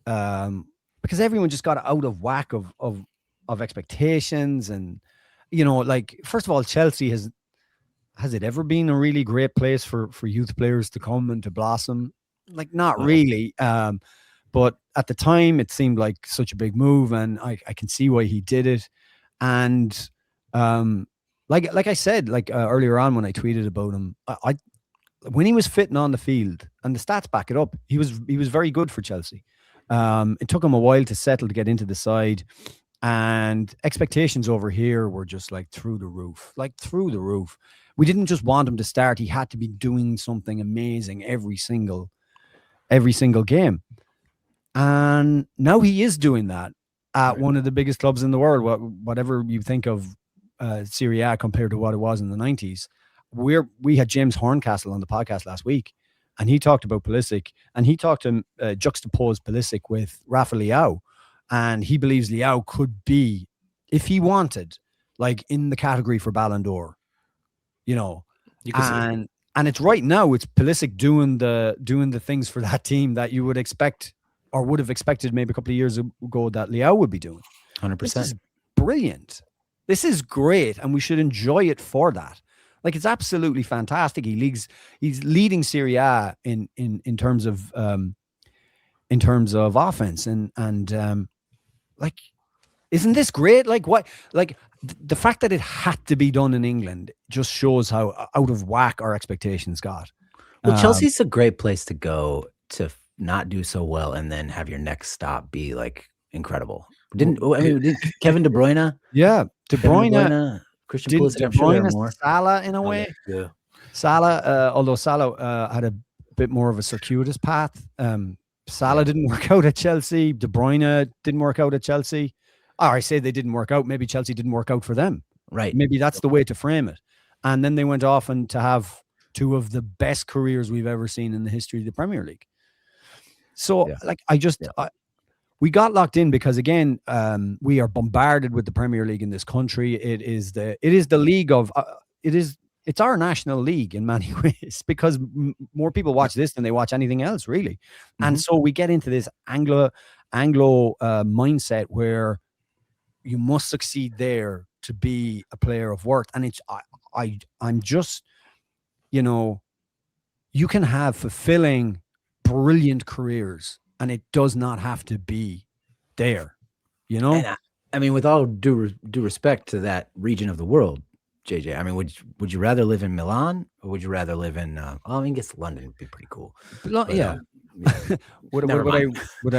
because everyone just got out of whack of expectations. And you know, like, first of all, Chelsea has it ever been a really great place for youth players to come and to blossom? Like, not really. But at the time, it seemed like such a big move, and I can see why he did it. And like I said, earlier on when I tweeted about him, I when he was fitting on the field, and the stats back it up, he was very good for Chelsea. It took him a while to settle to get into the side, and expectations over here were just like through the roof. We didn't just want him to start; he had to be doing something amazing every single game. And now he is doing that at one of the biggest clubs in the world. Whatever you think of Serie A compared to what it was in the 90s. We had James Horncastle on the podcast last week, and he talked about Pulisic, and he talked to juxtaposed Pulisic with Rafa Leão, and he believes Leão could be, if he wanted, like in the category for Ballon d'Or, you know. And it's right now, it's Pulisic doing the things for that team that you would expect, or would have expected maybe a couple of years ago, that Leão would be doing. 100%. This is brilliant. This is great, and we should enjoy it for that. Like, it's absolutely fantastic. He's leading Serie A in terms of offense, and like, isn't this great? Like, what? Like, the fact that it had to be done in England just shows how out of whack our expectations got. Well, Chelsea's a great place to go to not do so well, and then have your next stop be like incredible. Didn't Kevin De Bruyne? Yeah, De Bruyne, Christian Pulisic, I'm sure there are more. Salah in a way. Yeah. Salah, although Salah had a bit more of a circuitous path. Salah didn't work out at Chelsea. De Bruyne didn't work out at Chelsea. Or I say they didn't work out. Maybe Chelsea didn't work out for them. Right. Maybe that's the way to frame it. And then they went off and to have two of the best careers we've ever seen in the history of the Premier League. So, we got locked in because, again, we are bombarded with the Premier League in this country. It is the league of it's our national league in many ways, because more people watch this than they watch anything else, really. Mm-hmm. And so we get into this Anglo mindset where you must succeed there to be a player of worth. And I'm just, you know, you can have fulfilling, brilliant careers, and it does not have to be there, you know. And I mean, with all due respect to that region of the world, JJ, I mean, would you rather live in Milan, or would you rather live in? I guess London would be pretty cool. Would I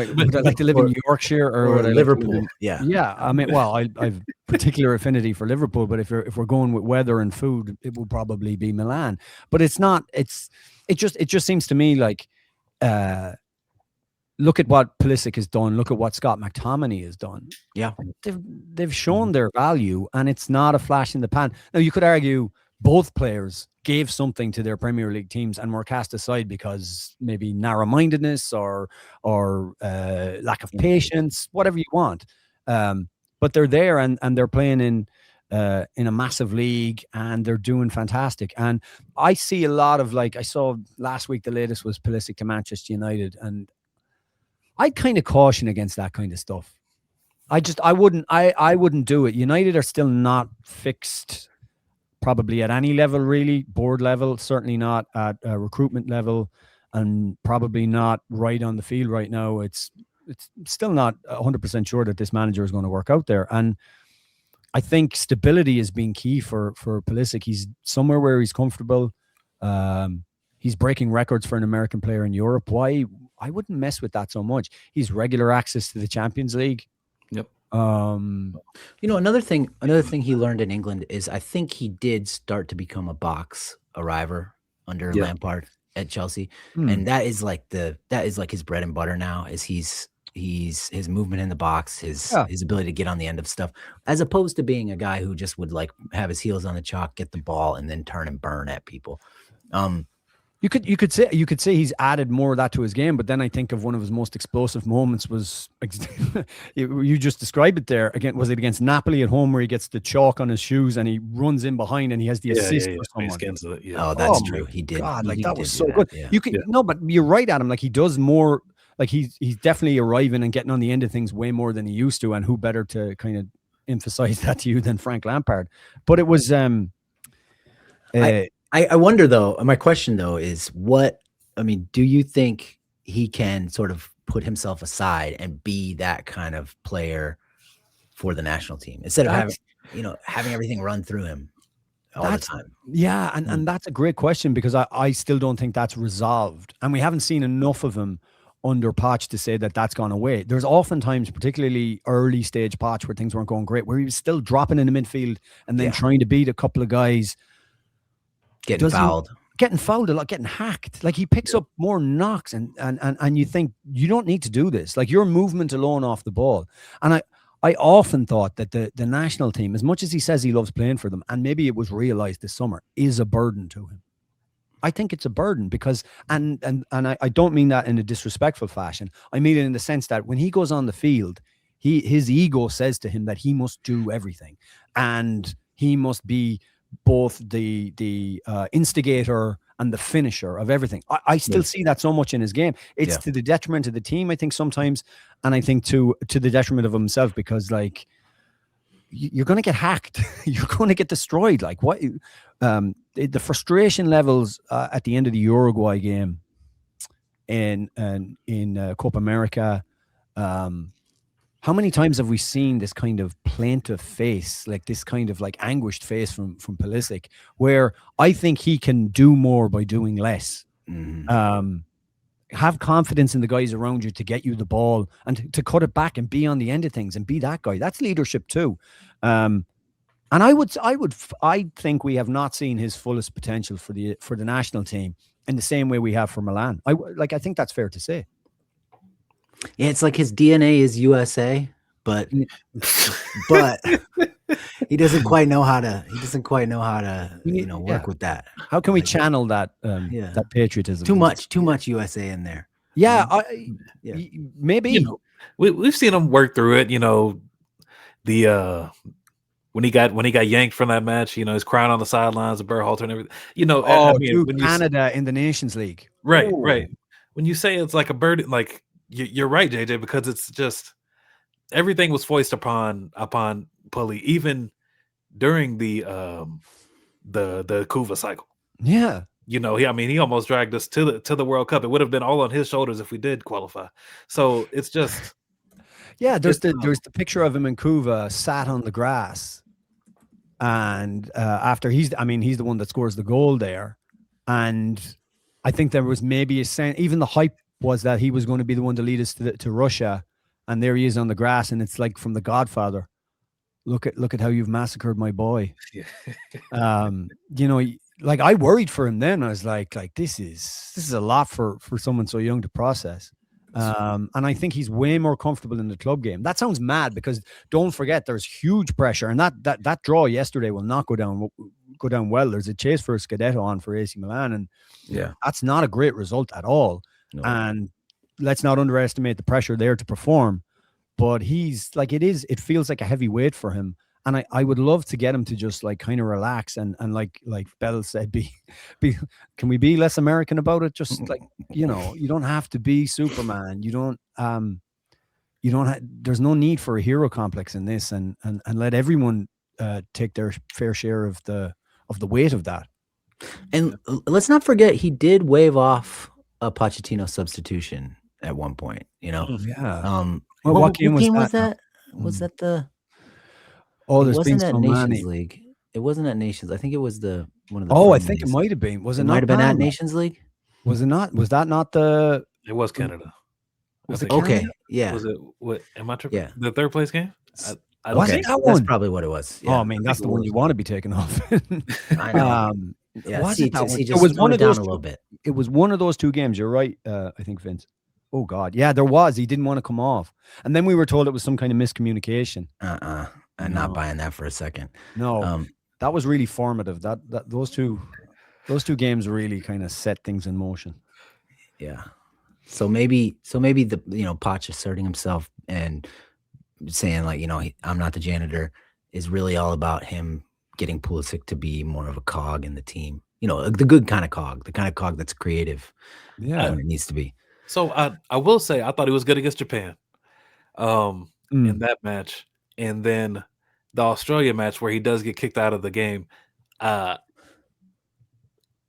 like to live in Yorkshire or would I Liverpool? Like yeah. I mean, well, I've particular affinity for Liverpool, but if we're going with weather and food, it will probably be Milan. But it's not. It just seems to me like. Look at what Pulisic has done. Look at what Scott McTominay has done. Yeah, they've shown their value, and it's not a flash in the pan. Now, you could argue both players gave something to their Premier League teams and were cast aside because maybe narrow-mindedness or lack of patience, whatever you want. But they're there, and they're playing in a massive league, and they're doing fantastic. And I see a lot of, like, I saw last week, the latest was Pulisic to Manchester United, and I'd kind of caution against that kind of stuff. I wouldn't do it. United are still not fixed probably at any level, really, board level, certainly not at recruitment level, and probably not right on the field right now. It's still not 100% sure that this manager is going to work out there. And I think stability has been key for Pulisic. He's somewhere where he's comfortable. He's breaking records for an American player in Europe. Why? I wouldn't mess with that so much. He's regular access to the Champions League. Yep. Another thing he learned in England is I think he did start to become a box arriver under Lampard at Chelsea, and that is like his bread and butter now. Is his movement in the box, his ability to get on the end of stuff, as opposed to being a guy who just would like have his heels on the chalk, get the ball, and then turn and burn at people. You could say he's added more of that to his game, but then I think of one of his most explosive moments was you just described it there. Again, was it against Napoli at home where he gets the chalk on his shoes and he runs in behind and he has the assist for someone? Oh, that's true. He did. God, like he that did was so that, good. yeah. You can but you're right, Adam. Like he does more. Like he's definitely arriving and getting on the end of things way more than he used to. And who better to kind of emphasize that to you than Frank Lampard? But it was. I wonder though. My question though is do you think he can sort of put himself aside and be that kind of player for the national team instead of having everything run through him all the time? Yeah, and that's a great question because I still don't think that's resolved, and we haven't seen enough of him under Poch to say that that's gone away. There's oftentimes, particularly early stage Poch, where things weren't going great, where he was still dropping in the midfield and then trying to beat a couple of guys. Getting fouled a lot, getting hacked. Like he picks up more knocks and you think you don't need to do this. Like your movement alone off the ball. And I often thought that the national team, as much as he says he loves playing for them, and maybe it was realized this summer, is a burden to him. I think it's a burden because, and I don't mean that in a disrespectful fashion. I mean it in the sense that when he goes on the field, his ego says to him that he must do everything and he must be both the instigator and the finisher of everything. I still see that so much in his game. It's to the detriment of the team, I think sometimes, and I think to the detriment of himself because like you're going to get hacked, you're going to get destroyed. Like what the frustration levels at the end of the Uruguay game in Copa America. How many times have we seen this kind of plaintive face, like this kind of like anguished face from Pulisic, where I think he can do more by doing less. Have confidence in the guys around you to get you the ball and to cut it back and be on the end of things and be that guy. That's leadership too. And I think we have not seen his fullest potential for the national team in the same way we have for Milan. I think that's fair to say. Yeah, it's like his DNA is USA, but he doesn't quite know how to. Work with that. How can we channel that? That patriotism. Too much USA in there. Yeah, maybe. We've seen him work through it. When he got yanked from that match, he's crying on the sidelines, the Berhalter and everything. When Canada in the Nations League. Right, right. When you say it's like a burden, like. You're right, JJ, because it's just everything was foisted upon Pulley, even during the Kuva cycle. Yeah, he almost dragged us to the World Cup. It would have been all on his shoulders if we did qualify. So it's just there's the picture of him in Kuva sat on the grass, and after he's the one that scores the goal there, and I think there was maybe a sense, even the hype was that he was going to be the one to lead us to Russia, and there he is on the grass, and it's like from The Godfather. Look at how you've massacred my boy. Like I worried for him then. I was like this is a lot for someone so young to process. And I think he's way more comfortable in the club game. That sounds mad because don't forget there's huge pressure, and that draw yesterday will not go down well. There's a chase for a Scudetto on for AC Milan, and that's not a great result at all. No. And let's not underestimate the pressure there to perform. But he's like it feels like a heavy weight for him. And I would love to get him to just like kind of relax and like Belz said, be can we be less American about it? Just like, you don't have to be Superman. There's no need for a hero complex in this, and let everyone take their fair share of the the weight of that. And let's not forget, he did wave off a Pochettino substitution at one point. Yeah. What game was game was that? that? Was that the? Oh, It there's been wasn't at so Nations many. League. It wasn't at Nations. I think it was one of the. Oh, I think it friendlies. might have been. Was it It not might have been at Panama? Nations League. Was it not? Was that not the? It was Canada. Was it Okay, Canada? yeah. Was it what? Am I tripping? Yeah. The third place game? I Was don't it think that That's one? probably what it was. Oh, Yeah. I mean, that's the one you want to be taken off. I know. Yeah, was see, it that one? see, It just was tone one it of down those a two- little bit. It was one of those two games. You're right. I think Vince. Oh God, yeah, there was. He didn't want to come off, and then we were told it was some kind of miscommunication. I'm not buying that for a second. No, that was really formative. That those two games really kind of set things in motion. Yeah. So maybe the Poch asserting himself and saying like, I'm not the janitor is really all about him getting Pulisic to be more of a cog in the team. The good kind of cog, the kind of cog that's creative. Yeah, when it needs to be. so. I will say I thought he was good against Japan, in that match, and then the Australia match where he does get kicked out of the game.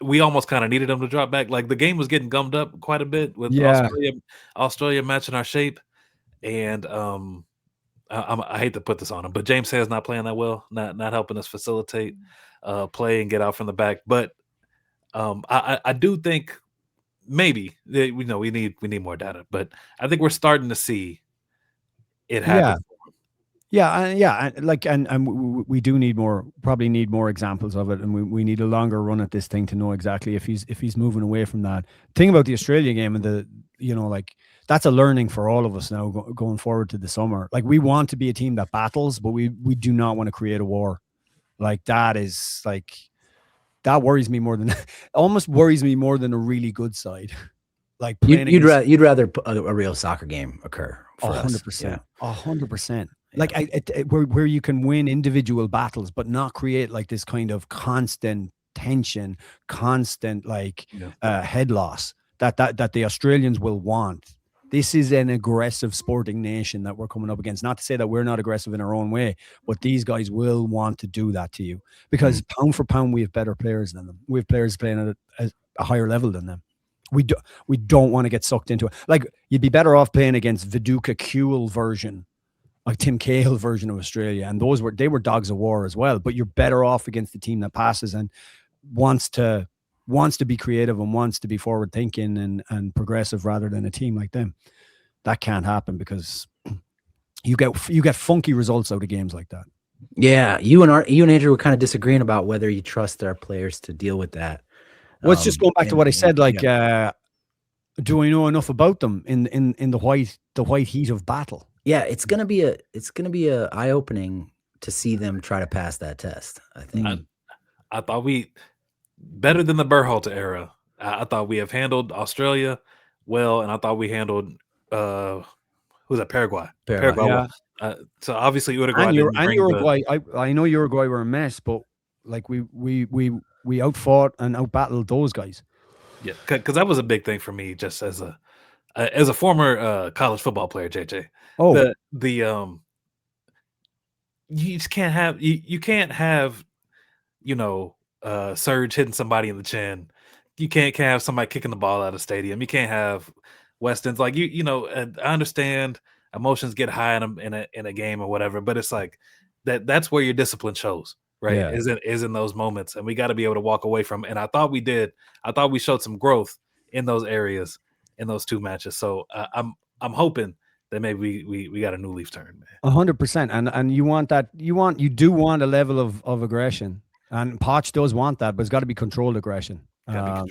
We almost kind of needed him to drop back. Like the game was getting gummed up quite a bit with Australia matching our shape, and I hate to put this on him, but James Hayes not playing that well, not helping us facilitate play and get out from the back. But I do think maybe we need more data, but I think we're starting to see it happen. And we do need probably need more examples of it, and we need a longer run at this thing to know exactly if he's moving away from that thing about the Australia game and that's a learning for all of us now going forward to the summer. Like we want to be a team that battles, but we do not want to create a war. Like that worries me more than almost worries me more than a really good side. Like you'd rather a real soccer game occur. 100%. 100%. Like where you can win individual battles, but not create like this kind of constant tension, constant head loss that the Australians will want. This is an aggressive sporting nation that we're coming up against. Not to say that we're not aggressive in our own way, but these guys will want to do that to you because pound for pound, we have better players than them. We have players playing at a higher level than them. We don't want to get sucked into it. Like you'd be better off playing against Viduka Kuhl version, like Tim Cahill version of Australia, and they were dogs of war as well. But you're better off against the team that passes and wants to be creative and wants to be forward thinking and progressive rather than a team like them. That can't happen because you get funky results out of games like that. Yeah, you and Andrew were kind of disagreeing about whether you trust our players to deal with that. Well, it's just going back to what I said. Like, do I know enough about them in the white heat of battle? Yeah, it's gonna be a eye opening to see them try to pass that test. I think. I thought we better than the Berhalter era. I thought we have handled Australia well, and I thought we handled who's that? Paraguay. Yeah. Well. So obviously Uruguay and Uruguay. I know Uruguay were a mess, but like we outfought and outbattled those guys. Yeah, because that was a big thing for me, just as a former college football player, JJ. Oh, you just can't have you can't have Surge hitting somebody in the chin. You can't have somebody kicking the ball out of stadium. You can't have Weston's like I understand emotions get high in a game or whatever, but it's like that's where your discipline shows, right? Yeah. Is in those moments, and we got to be able to walk away from it. And I thought we did. I thought we showed some growth in those areas in those two matches. So I'm hoping that maybe we got a new leaf turn, man. 100%. And you want that. You do want a level of aggression, and Poch does want that, but it's got to be controlled aggression. Gotta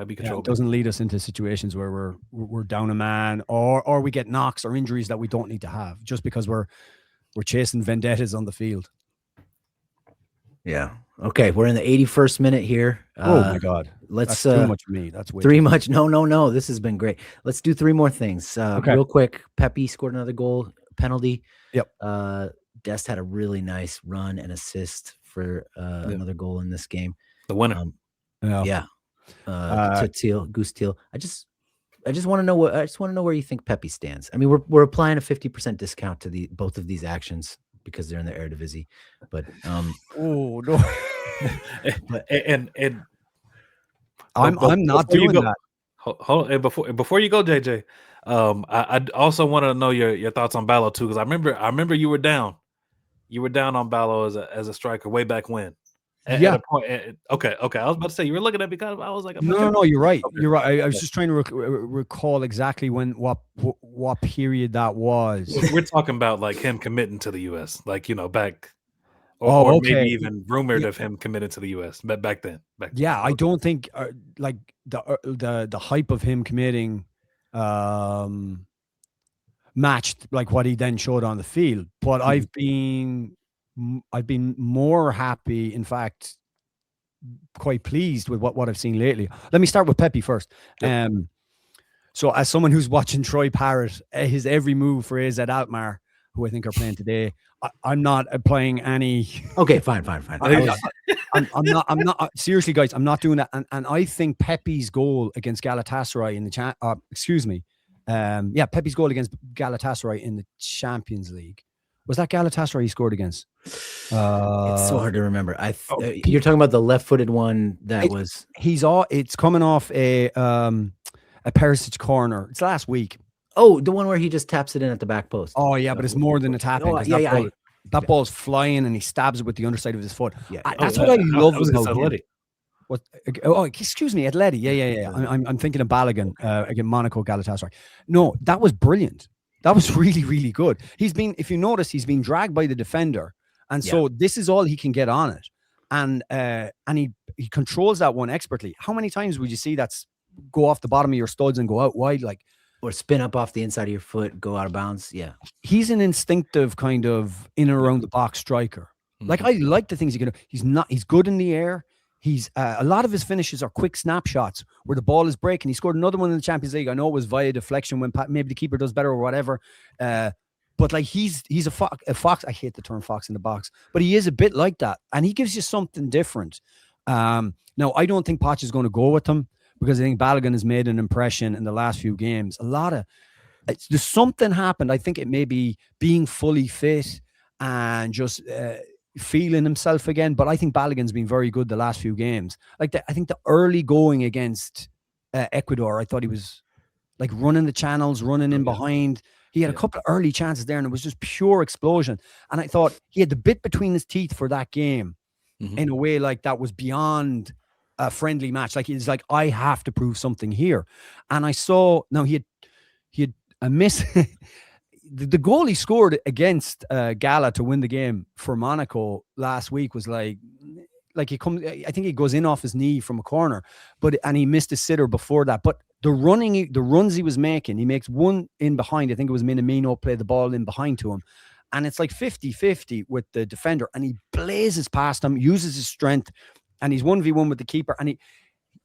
be controlled. It doesn't lead us into situations where we're down a man or we get knocks or injuries that we don't need to have just because we're chasing vendettas on the field. Yeah. Okay. We're in the 81st minute here. Oh my God. That's too much for me. That's way three much. No. This has been great. Let's do three more things. Okay. Real quick. Pepe scored another goal penalty. Yep. Dest had a really nice run and assist for another goal in this game. The winner. Yeah. Goose Teal. I just want to know where you think Pepe stands. I mean, we're applying a 50% discount to both of these actions. because they're in the Eredivisie. But Oh no, and I'm not doing that. Hold, and before you go, JJ, I also want to know your thoughts on Ballo too, because I remember you were down on Ballo as a striker way back when. At a point, okay. I was about to say you were looking at me kind of. I was like, no, you're right. Okay. You're right. I was just trying to recall exactly what period that was. We're talking about like him committing to the U.S., like back, or maybe even rumored of him committing to the U.S. But back then. I don't think like the hype of him committing matched like what he then showed on the field. But I've been more happy, in fact, quite pleased with what I've seen lately. Let me start with Pepe first. Yep. So as someone who's watching Troy Parrott, his every move for AZ Alkmaar, who I think are playing today, I'm not applying any. Okay, fine. I'm not seriously, guys. I'm not doing that. And I think Pepe's goal against Galatasaray in the Pepe's goal against Galatasaray in the Champions League. Was that Galatasaray he scored against? It's so hard to remember. You're talking about the left-footed one that was. It's coming off a Perisic corner. It's last week. Oh, the one where he just taps it in at the back post. Oh yeah, but it's more than a tap in. That ball's flying and he stabs it with the underside of his foot. Yeah, that's what I love about him. What? Oh, excuse me, Atleti. Yeah. I'm thinking of Balogun against Monaco, Galatasaray. No, that was brilliant. That was really, really good. If you notice, he's been dragged by the defender, and so this is all he can get on it, and he controls that one expertly. How many times would you see that go off the bottom of your studs and go out wide, like, or spin up off the inside of your foot, go out of bounds? Yeah, he's an instinctive kind of in and around the box striker. Like, I like the things he can do. He's good in the air. He's a lot of his finishes are quick snapshots where the ball is breaking. He scored another one in the Champions League. I know it was via deflection when maybe the keeper does better or whatever. But like he's a fox. I hate the term fox in the box, but he is a bit like that, and he gives you something different. Now I don't think Poch is going to go with him because I think Balogun has made an impression in the last few games. There's something happened. I think it may be being fully fit and just. Feeling himself again, but I think Balogun's been very good the last few games. Like I think the early going against Ecuador, I thought he was like running the channels, running in behind. He had a couple of early chances there, and it was just pure explosion. And I thought he had the bit between his teeth for that game in a way like that was beyond a friendly match. Like he's like, I have to prove something here. And I saw now he had a miss. The goal he scored against Gala to win the game for Monaco last week was like he comes. I think he goes in off his knee from a corner, and he missed a sitter before that. But the runs he was making, he makes one in behind. I think it was Minamino played the ball in behind to him, and it's like 50-50 with the defender, and he blazes past him, uses his strength, and he's 1v1 with the keeper, and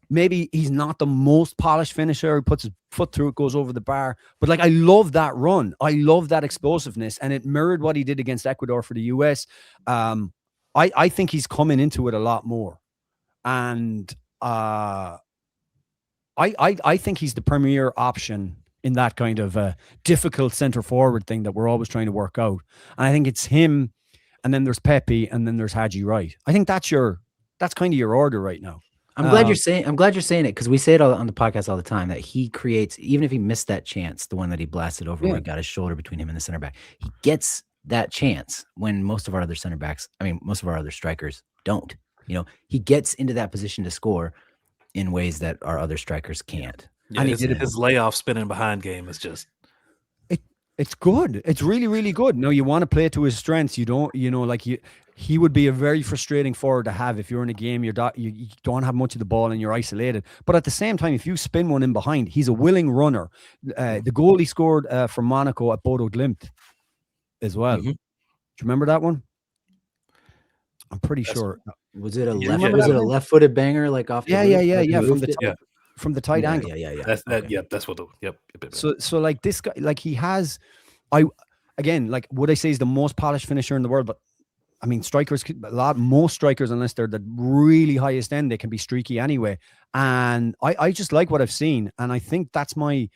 maybe he's not the most polished finisher. He puts his foot through it, goes over the bar. But like, I love that run. I love that explosiveness. And it mirrored what he did against Ecuador for the US. I think he's coming into it a lot more. And I think he's the premier option in that kind of difficult center forward thing that we're always trying to work out. And I think it's him. And then there's Pepe. And then there's Haji Wright. I think that's kind of your order right now. I'm glad you're saying it, because we say it on the podcast all the time that he creates, even if he missed that chance, the one that he blasted over where he got his shoulder between him and the center back, he gets that chance when most of our other most of our other strikers don't. He gets into that position to score in ways that our other strikers can't. Yeah, and his layoff spinning behind game is just. It's good. It's really, really good. No, you want to play to his strengths. You don't, he would be a very frustrating forward to have if you're in a game, you don't have much of the ball and you're isolated. But at the same time, if you spin one in behind, he's a willing runner. The goal he scored for Monaco at Bodo Glimt as well. Do you remember that one? I'm pretty sure. Was it a left-footed banger like off? From the tight angle. That's what. So like this guy, like he has, would I say he's the most polished finisher in the world? But I mean, most strikers, unless they're the really highest end, they can be streaky anyway. And I just like what I've seen, and I think that's kind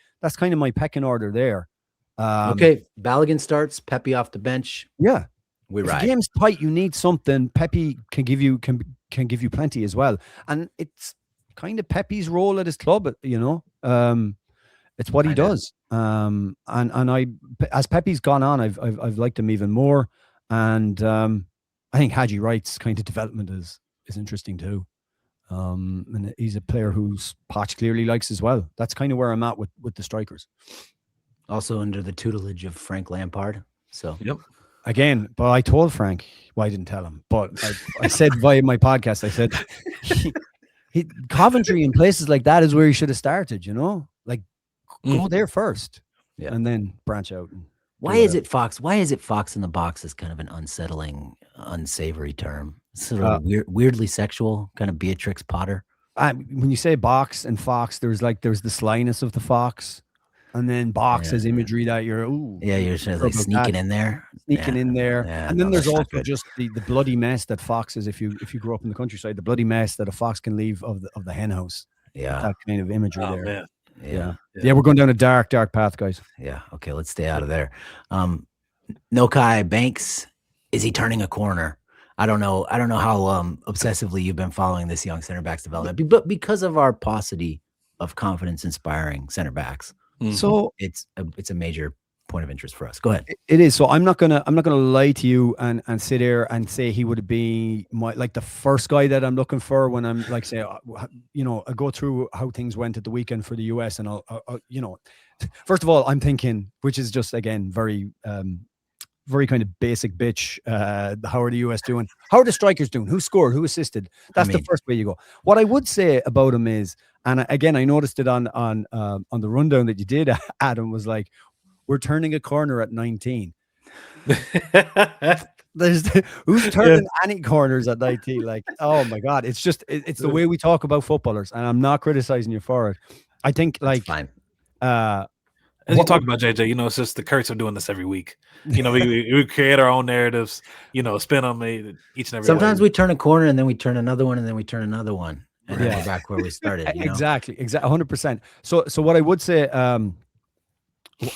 of my pecking order there. Okay, Balogun starts, Pepe off the bench. Yeah. We if the ride. game's tight, you need something. Pepe can give you plenty as well, and it's kind of Pepe's role at his club. It's what he does. And I, as Pepe's gone on, I've liked him even more, and I think Haji Wright's kind of development is interesting too. And he's a player who's Poch clearly likes as well. That's kind of where I'm at with the strikers. Also under the tutelage of Frank Lampard. So Yep. Again, but I told Frank, well, I didn't tell him, but I said via my podcast, I said, Coventry and places like that is where he should have started, like go there first and then branch out. Why is it Fox? Why is it Fox in the box is kind of an unsettling, unsavory term? It's sort of weirdly sexual, kind of Beatrix Potter. When you say box and fox, there's the slyness of the fox. And then box has imagery that you're you're sort of like sneaking in there, and then there's also just the bloody mess that foxes. If you grow up in the countryside, the bloody mess that a fox can leave of the hen house. Yeah, that kind of imagery there. Man. Yeah, we're going down a dark path, guys. Yeah, okay, let's stay out of there. Nokai Banks, is he turning a corner? I don't know how obsessively you've been following this young center backs development, but because of our paucity of confidence inspiring center backs. So it's a major point of interest for us. Go ahead. It is. So I'm not gonna lie to you and sit there and say he would be the first guy that I'm looking for when I'm like say I go through how things went at the weekend for the US, and I'll first of all I'm thinking, which is just again very kind of basic bitch. How are the US doing? How are the strikers doing? Who scored? Who assisted? That's the first way you go. What I would say about him is, and again, I noticed it on the rundown that you did, Adam, was like, we're turning a corner at 19. Who's turning any corners at 19? Like, oh my God, it's just it's the way we talk about footballers, and I'm not criticizing you for it. I think like fine. As you talk about JJ, it's just the curse of doing this every week. We create our own narratives, spin them each and every. Sometimes we turn a corner and then we turn another one and then we turn another one. And then we're back where we started. Exactly, 100%. So what I would say,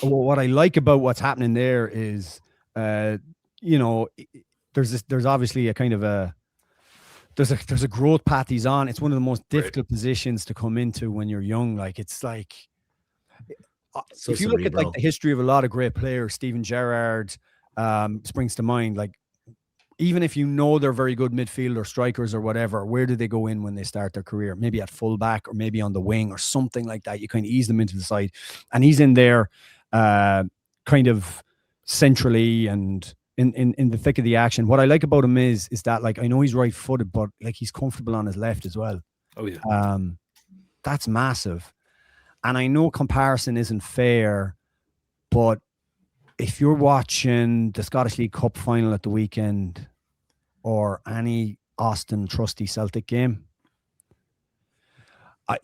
what I like about what's happening there is, there's obviously a kind of there's a growth path he's on. It's one of the most difficult positions to come into when you're young. Like it's like, so if you look at like the history of a lot of great players, Steven Gerrard springs to mind. Like, even if they're very good midfielder, strikers or whatever, where do they go in when they start their career? Maybe at fullback or maybe on the wing or something like that. You kind of ease them into the side, and he's in there kind of centrally and in the thick of the action. What I like about him is that, like, I know he's right-footed, but like he's comfortable on his left as well. Oh yeah. That's massive. And I know comparison isn't fair, but if you're watching the Scottish League Cup final at the weekend or any Austin Trusty Celtic game, I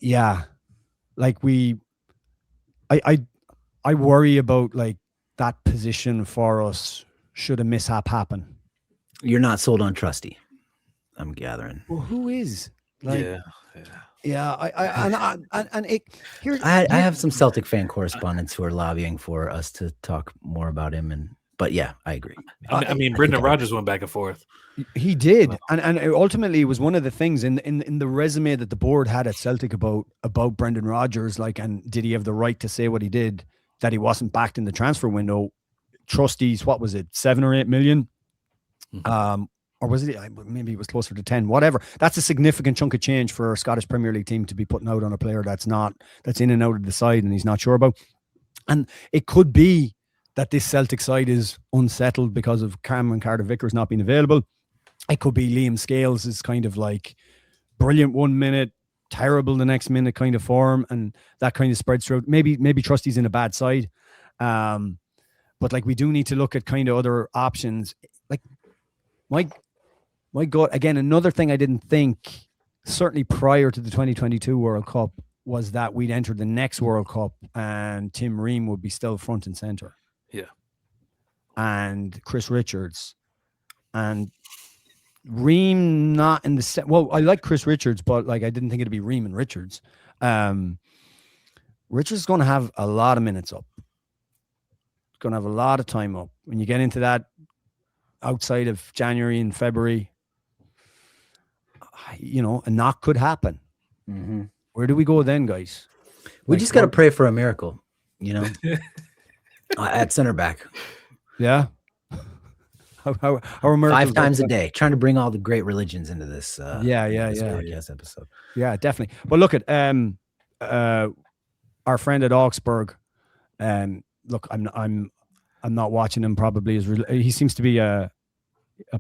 worry about like that position for us should a mishap happen. You're not sold on Trusty, I'm gathering. Well, who is? Like, yeah. I have some Celtic fan correspondents who are lobbying for us to talk more about him, but yeah, I agree. I mean, Brendan Rodgers went back and forth. He did, and ultimately it was one of the things in the resume that the board had at Celtic about Brendan Rodgers. Like, and did he have the right to say what he did? That he wasn't backed in the transfer window. Trustees, what was it, 7 or 8 million? Or was it, maybe it was closer to 10, whatever. That's a significant chunk of change for a Scottish Premier League team to be putting out on a player that's in and out of the side and he's not sure about. And it could be that this Celtic side is unsettled because of Cameron Carter-Vickers not being available. It could be Liam Scales is kind of like brilliant 1 minute, terrible the next minute kind of form, and that kind of spreads through. Maybe Trusty's in a bad side. But like we do need to look at kind of other options. Like my God, again, another thing I didn't think, certainly prior to the 2022 World Cup, was that we'd enter the next World Cup and Tim Ream would be still front and center. Yeah. And Chris Richards. And Ream not in the well, I like Chris Richards, but like I didn't think it'd be Ream and Richards. Richards is going to have a lot of minutes up. Going to have a lot of time up. When you get into that outside of January and February, a knock could happen. Mm-hmm. Where do we go then, guys? We just got to pray for a miracle, at center back. Yeah. How are miracles 5 times a day, trying to bring all the great religions into this. Podcast episode. Yeah, definitely. Well, look at our friend at Augsburg. Look, I'm not watching him. Probably he seems to be a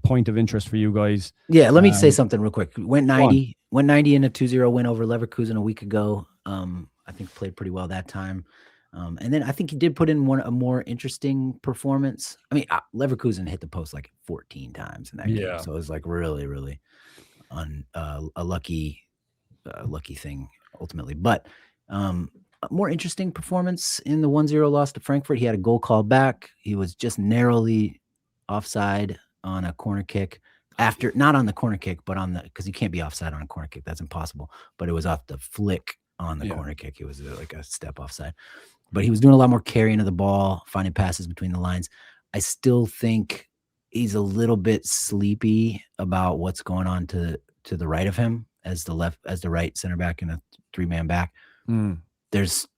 point of interest for you guys. Yeah, let me say something real quick. Went 90 in a 2-0 win over Leverkusen a week ago. I think played pretty well that time. And then I think he did put in a more interesting performance. I mean, Leverkusen hit the post like 14 times in that game, so it was like really, really a lucky thing ultimately. But a more interesting performance in the 1-0 loss to Frankfurt. He had a goal called back. He was just narrowly offside on a corner kick. Not on the corner kick, but because you can't be offside on a corner kick. That's impossible. But it was off the flick on the corner kick. It was like a step offside. But he was doing a lot more carrying of the ball, finding passes between the lines. I still think he's a little bit sleepy about what's going on to the right of him as the right center back in a 3-man back. There's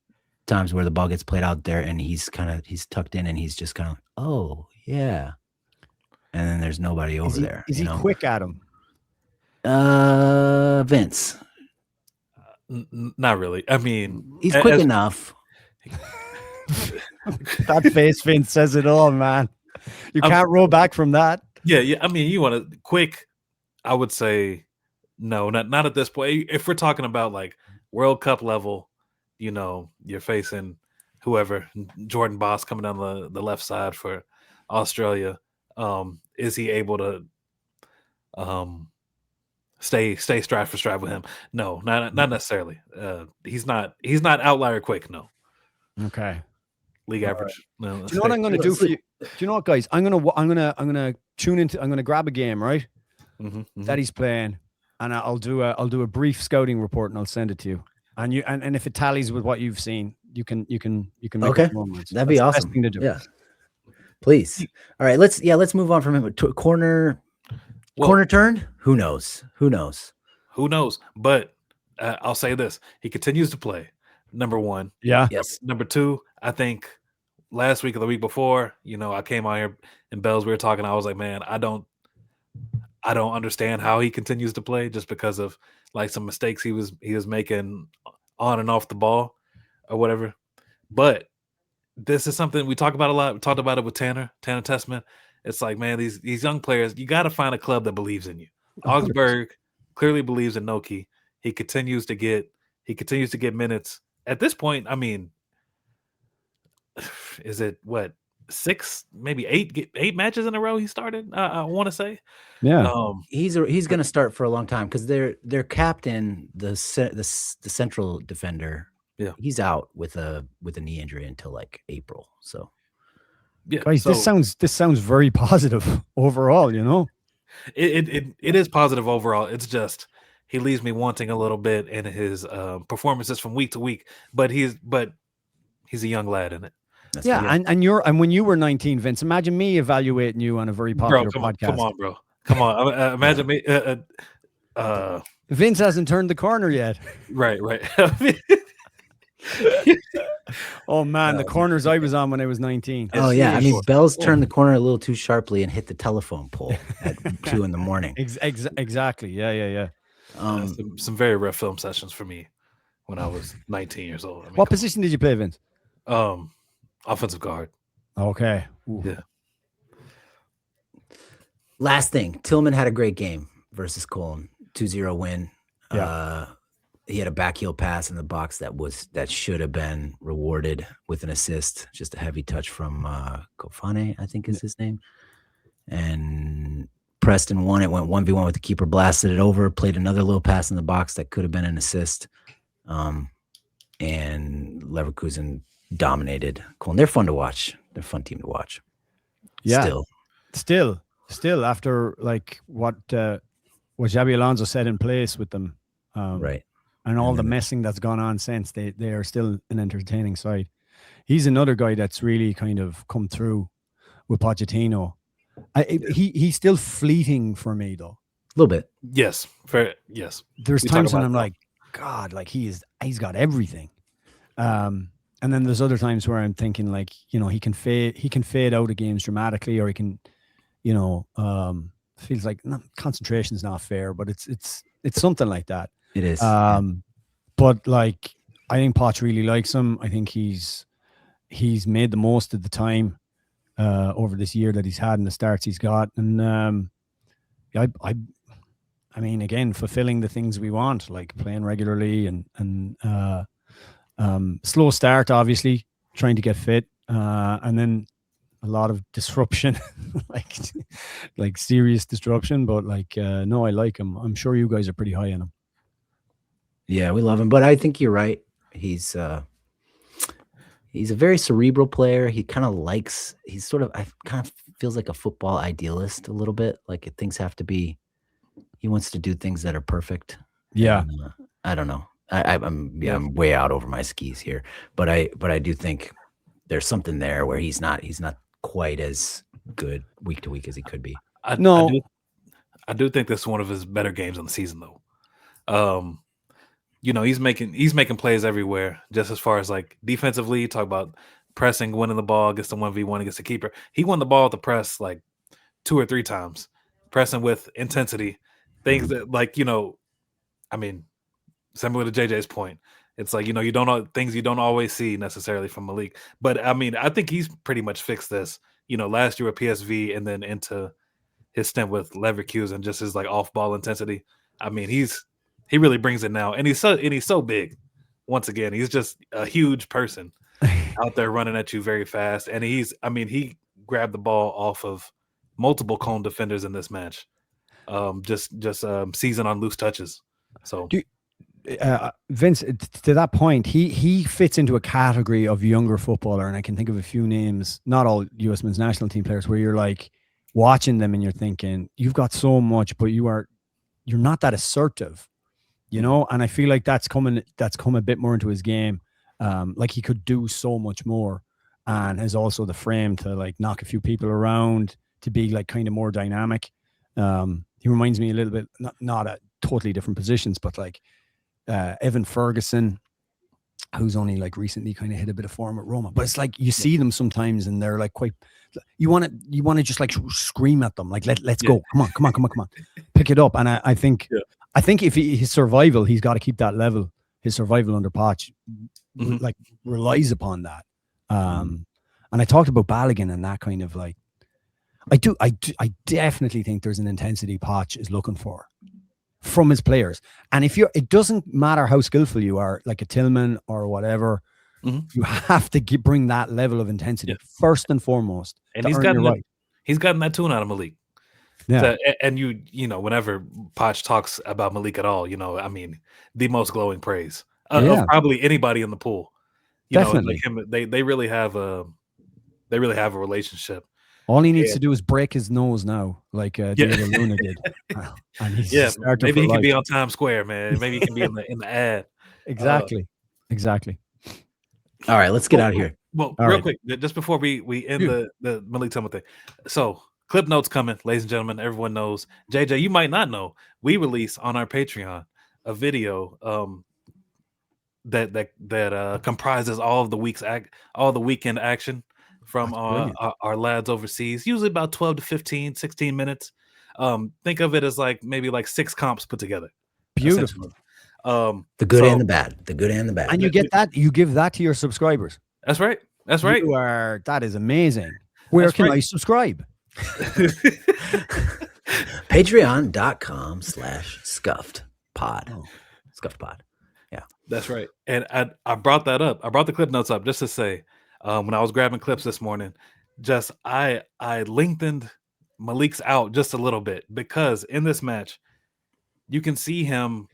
times where the ball gets played out there and he's tucked in and he's just kind of, oh yeah. And then there's nobody over there. Is he quick at him? Vince. Not really. I mean, he's quick enough. That face, Vince, says it all, man. You can't roll back from that. Yeah. I mean, you want to quick. I would say no, not at this point. If we're talking about like World Cup level, you're facing whoever, Jordan Boss coming down the left side for Australia. Is he able to stay stride for stride with him? No, not necessarily. He's not outlier quick. No. Okay. League average. Right. No, do you know what I'm going to do for you? Do you know what, guys? I'm gonna tune into. I'm gonna grab a game, right? That he's playing, and I'll do a brief scouting report, and I'll send it to you. And if it tallies with what you've seen, you can make okay. That'd be awesome. The best thing to do. Yeah. Please. All right. Let's move on from him. Corner turn. Who knows? But I'll say this: he continues to play. Number one. Yeah. Yes. Number two, I think last week or the week before, I came out here and Belz, we were talking. I was like, man, I don't understand how he continues to play just because of like some mistakes he was making on and off the ball or whatever. But this is something we talk about a lot. We talked about it with Tanner Testament. It's like, man, these young players, you got to find a club that believes in you. Augsburg clearly believes in Noki. He continues to get minutes. At this point, I mean, is it what 6, maybe 8 matches in a row he started? I want to say, yeah. He's going to start for a long time because their captain, the central defender, he's out with a knee injury until like April. So, yeah, guys, this sounds very positive overall. It is positive overall. It's just he leaves me wanting a little bit in his performances from week to week. But he's a young lad in it. That's and when you were 19, Vince, imagine me evaluating you on a very popular podcast. Come on, bro. Come on. Imagine me. Vince hasn't turned the corner yet. Right. Oh man, the corners I was on when I was 19. Oh yeah, I mean, Belz turned the corner a little too sharply and hit the telephone pole at 2 a.m. Exactly. Yeah. Some very rough film sessions for me when I was 19 years old. I mean, what position did you play, Vince? Offensive guard. Okay. Ooh. Yeah. Last thing, Tillman had a great game versus Cologne, 2-0 win. Yeah. He had a backheel pass in the box that should have been rewarded with an assist. Just a heavy touch from Kofane, I think is his name. And Preston won it, went 1v1 with the keeper, blasted it over, played another little pass in the box that could have been an assist. And Leverkusen dominated Cologne. They're fun to watch. They're a fun team to watch. Yeah. Still after like what Xabi Alonso set in place with them. Right. And all the messing that's gone on since, they are still an entertaining side. He's another guy that's really kind of come through with Pochettino. He's still fleeting for me though. A little bit. Yes, fair. Yes, There's We times talk when about I'm that. like, God, like he's got everything. And then there's other times where I'm thinking like, he can fade out of games dramatically, or he can, feels like concentration's not fair, but it's something like that. It is. But like, I think Poch really likes him. I think he's made the most of the time over this year that he's had and the starts he's got. And I mean, again, fulfilling the things we want, like playing regularly and slow start, obviously, trying to get fit, and then a lot of disruption, like serious disruption. But like, no, I like him. I'm sure you guys are pretty high on him. Yeah, we love him, but I think you're right. He's a very cerebral player. He kind of likes. He's sort of. I kind of feels like a football idealist a little bit. Like things have to be. He wants to do things that are perfect. Yeah. And, I don't know. I'm way out over my skis here, but I do think there's something there where he's not quite as good week to week as he could be. I do think this is one of his better games on the season, though. He's making plays everywhere. Just as far as like defensively, talk about pressing, winning the ball against the 1v1 against the keeper. He won the ball at the press like 2 or 3 times, pressing with intensity. Things that I mean, similar to JJ's point, it's like you don't know things you don't always see necessarily from Malik. But I mean, I think he's pretty much fixed this. Last year with PSV and then into his stint with Leverkusen, just his like off ball intensity. I mean, he really brings it now, and he's so big. Once again, he's just a huge person out there running at you very fast, and he grabbed the ball off of multiple cone defenders in this match. Just seizing on loose touches. So. Vince, to that point, he fits into a category of younger footballer, and I can think of a few names, not all U.S. men's national team players, where you're like watching them and you're thinking, you've got so much, but you're not that assertive, and I feel like that's come a bit more into his game. Like he could do so much more, and has also the frame to like knock a few people around, to be like kind of more dynamic. He reminds me a little bit, not at totally different positions, but like Evan Ferguson, who's only like recently kind of hit a bit of form at Roma. But it's like you see them sometimes and they're like quite, you want to just like scream at them, like let's go, come on, pick it up. And I think if his survival, he's got to keep that level. His survival under Poch like relies upon that. And I talked about Balogun and that kind of like, I definitely think there's an intensity Poch is looking for from his players. And it doesn't matter how skillful you are, like a Tillman or whatever, you have to bring that level of intensity first and foremost. And he's gotten that tune out of Malik. Yeah. And whenever Poch talks about Malik at all, I mean, the most glowing praise of probably anybody in the pool. Definitely. They really have a relationship. All he needs to do is break his nose now, like Diego Luna did. And maybe he can be on Times Square, man. Maybe he can be in the ad. Exactly. All right, let's get out of here. Well, real quick, just before we end the Malik Tillman thing. So, clip notes coming, ladies and gentlemen. Everyone knows. JJ, you might not know. We release on our Patreon a video that comprises all of the weekend action from our lads overseas, usually about 12 to 15, 16 minutes. Think of it as like maybe like 6 comps put together. Beautiful. The good and the bad. And you get that, you give that to your subscribers. That's right. That is amazing. Where can I subscribe? Patreon.com/scuffedpod. Scuffed Pod. Yeah. That's right. And I brought that up. I brought the clip notes up just to say, when I was grabbing clips this morning, just I lengthened Malik's out just a little bit, because in this match, you can see him.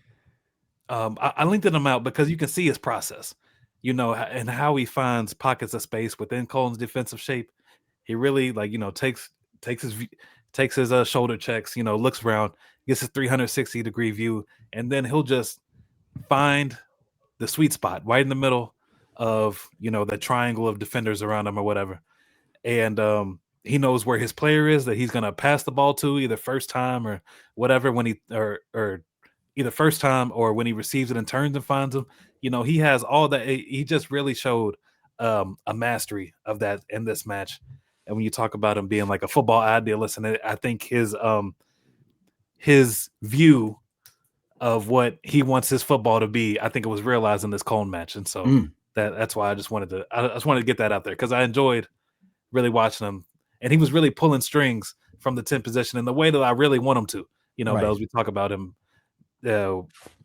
I lengthened him out because you can see his process, and how he finds pockets of space within Colin's defensive shape. He really takes his shoulder checks, looks around, gets his 360-degree view, and then he'll just find the sweet spot right in the middle of the triangle of defenders around him or whatever, and he knows where his player is that he's gonna pass the ball to either first time or whatever when he or either first time or when he receives it and turns and finds him. He has all that. He just really showed a mastery of that in this match. And when you talk about him being like a football idealist, and I think his view of what he wants his football to be, I think it was realized in this Cone match. And so that's why I just wanted to get that out there, because I enjoyed really watching him, and he was really pulling strings from the 10 position in the way that I really want him to. Belz, we talk about him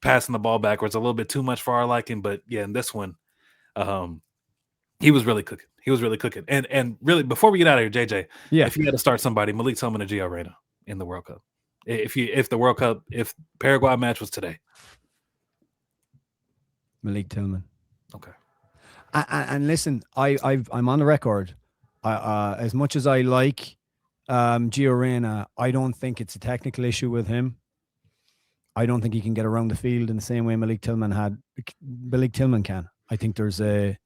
passing the ball backwards a little bit too much for our liking, but yeah, in this one, he was really cooking. And really, before we get out of here, JJ, if you had to start somebody, Malik Tillman or Gio Reyna in the World Cup, if Paraguay match was today, Malik Tillman. Okay. And listen, I'm on the record. As much as I like Gio Reyna, I don't think it's a technical issue with him. I don't think he can get around the field in the same way Malik Tillman can. I think there's a.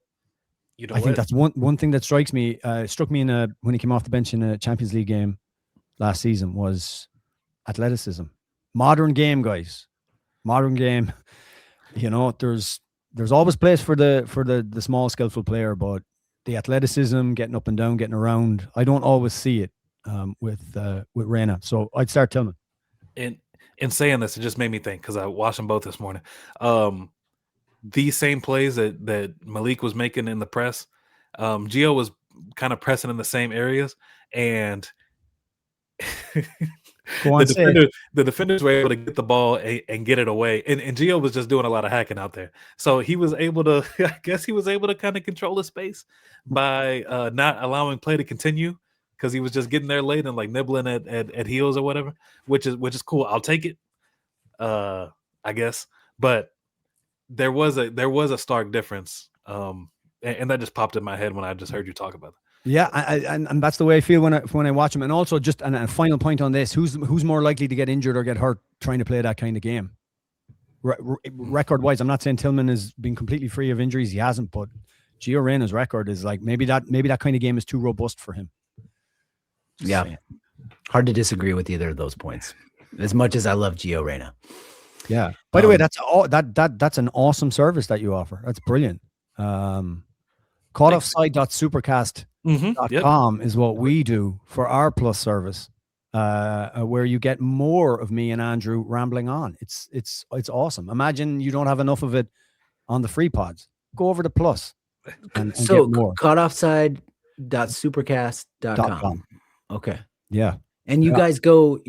I think that's one thing that struck me when he came off the bench in a Champions League game last season was athleticism. Modern game, guys. Modern game. There's always place for the small, skillful player, but the athleticism, getting up and down, getting around, I don't always see it with Reyna. So I'd start Tillman. In saying this, it just made me think, because I watched them both this morning. These same plays that Malik was making in the press, Gio was kind of pressing in the same areas, and the defenders were able to get the ball and get it away, and Gio was just doing a lot of hacking out there. So he was able to, I guess he was able to kind of control the space by not allowing play to continue, because he was just getting there late and like nibbling at heels or whatever, which is cool. I'll take it, I guess. But there was a stark difference, and that just popped in my head when I just heard you talk about it. Yeah, and that's the way I feel when I watch him. And also, just a final point on this: who's more likely to get injured or get hurt trying to play that kind of game? Record wise, I'm not saying Tillman has been completely free of injuries; he hasn't. But Gio Reyna's record is like maybe that kind of game is too robust for him. Yeah, hard to disagree with either of those points. As much as I love Gio Reyna. Yeah. By the way, that's an awesome service that you offer. That's brilliant. CaughtOffside.supercast.com is what we do for our Plus service, where you get more of me and Andrew rambling on. It's awesome. Imagine you don't have enough of it on the free pods. Go over to Plus and so get more. CaughtOffside.supercast.com. Okay. Yeah. And you guys go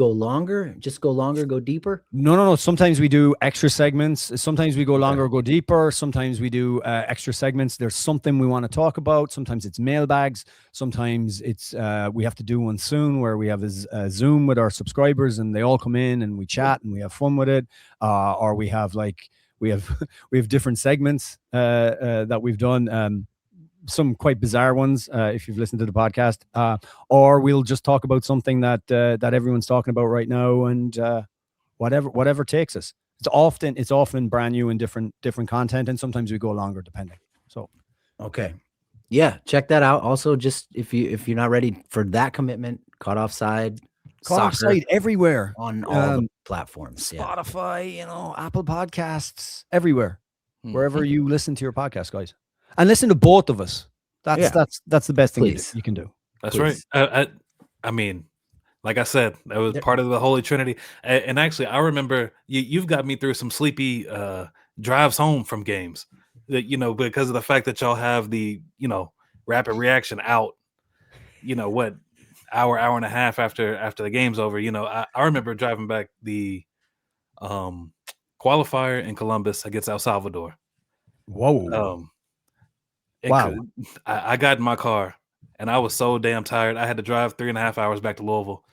longer, go deeper? No. Sometimes we do extra segments. Sometimes we go longer, go deeper. Sometimes we do extra segments. There's something we want to talk about. Sometimes it's mailbags. Sometimes it's we have to do one soon where we have a Zoom with our subscribers and they all come in and we chat and we have fun with it. Or we have different segments that we've done. Some quite bizarre ones, if you've listened to the podcast, or we'll just talk about something that everyone's talking about right now, and whatever takes us. It's often brand new and different content, and sometimes we go longer depending. So, okay, yeah, check that out. Also, just if you're not ready for that commitment, Caught Offside everywhere on all the platforms, Spotify, Apple Podcasts, everywhere, wherever you listen to your podcast, guys. And listen to both of us. That's the best thing you can do. That's right. I mean, like I said, that was part of the Holy Trinity. And actually, I remember you've got me through some sleepy drives home from games. That because of the fact that y'all have the rapid reaction out. Hour and a half after the game's over. I remember driving back the qualifier in Columbus against El Salvador. Whoa. Wow. I got in my car and I was so damn tired. I had to drive 3.5 hours back to Louisville.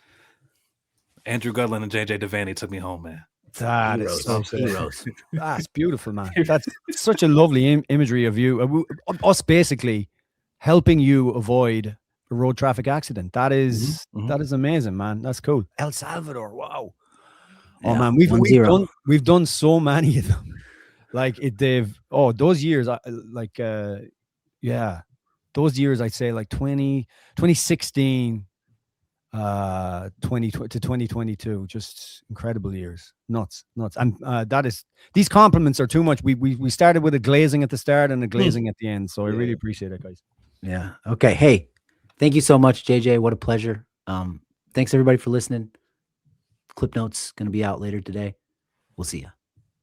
Andrew Gudlin and JJ Devaney took me home, man. That is so heroes. That's beautiful, man. That's such a lovely imagery of you. Us basically helping you avoid a road traffic accident. That is amazing, man. That's cool. El Salvador. Wow. Oh man, we've done so many of them. Like those years, yeah. those years, I'd say like 2016, 20 to 2022, just incredible years. Nuts. And these compliments are too much. We started with a glazing at the start and a glazing at the end. So I really appreciate it, guys. Yeah. Okay. Hey, thank you so much, JJ. What a pleasure. Thanks everybody for listening. Clip notes going to be out later today. We'll see you.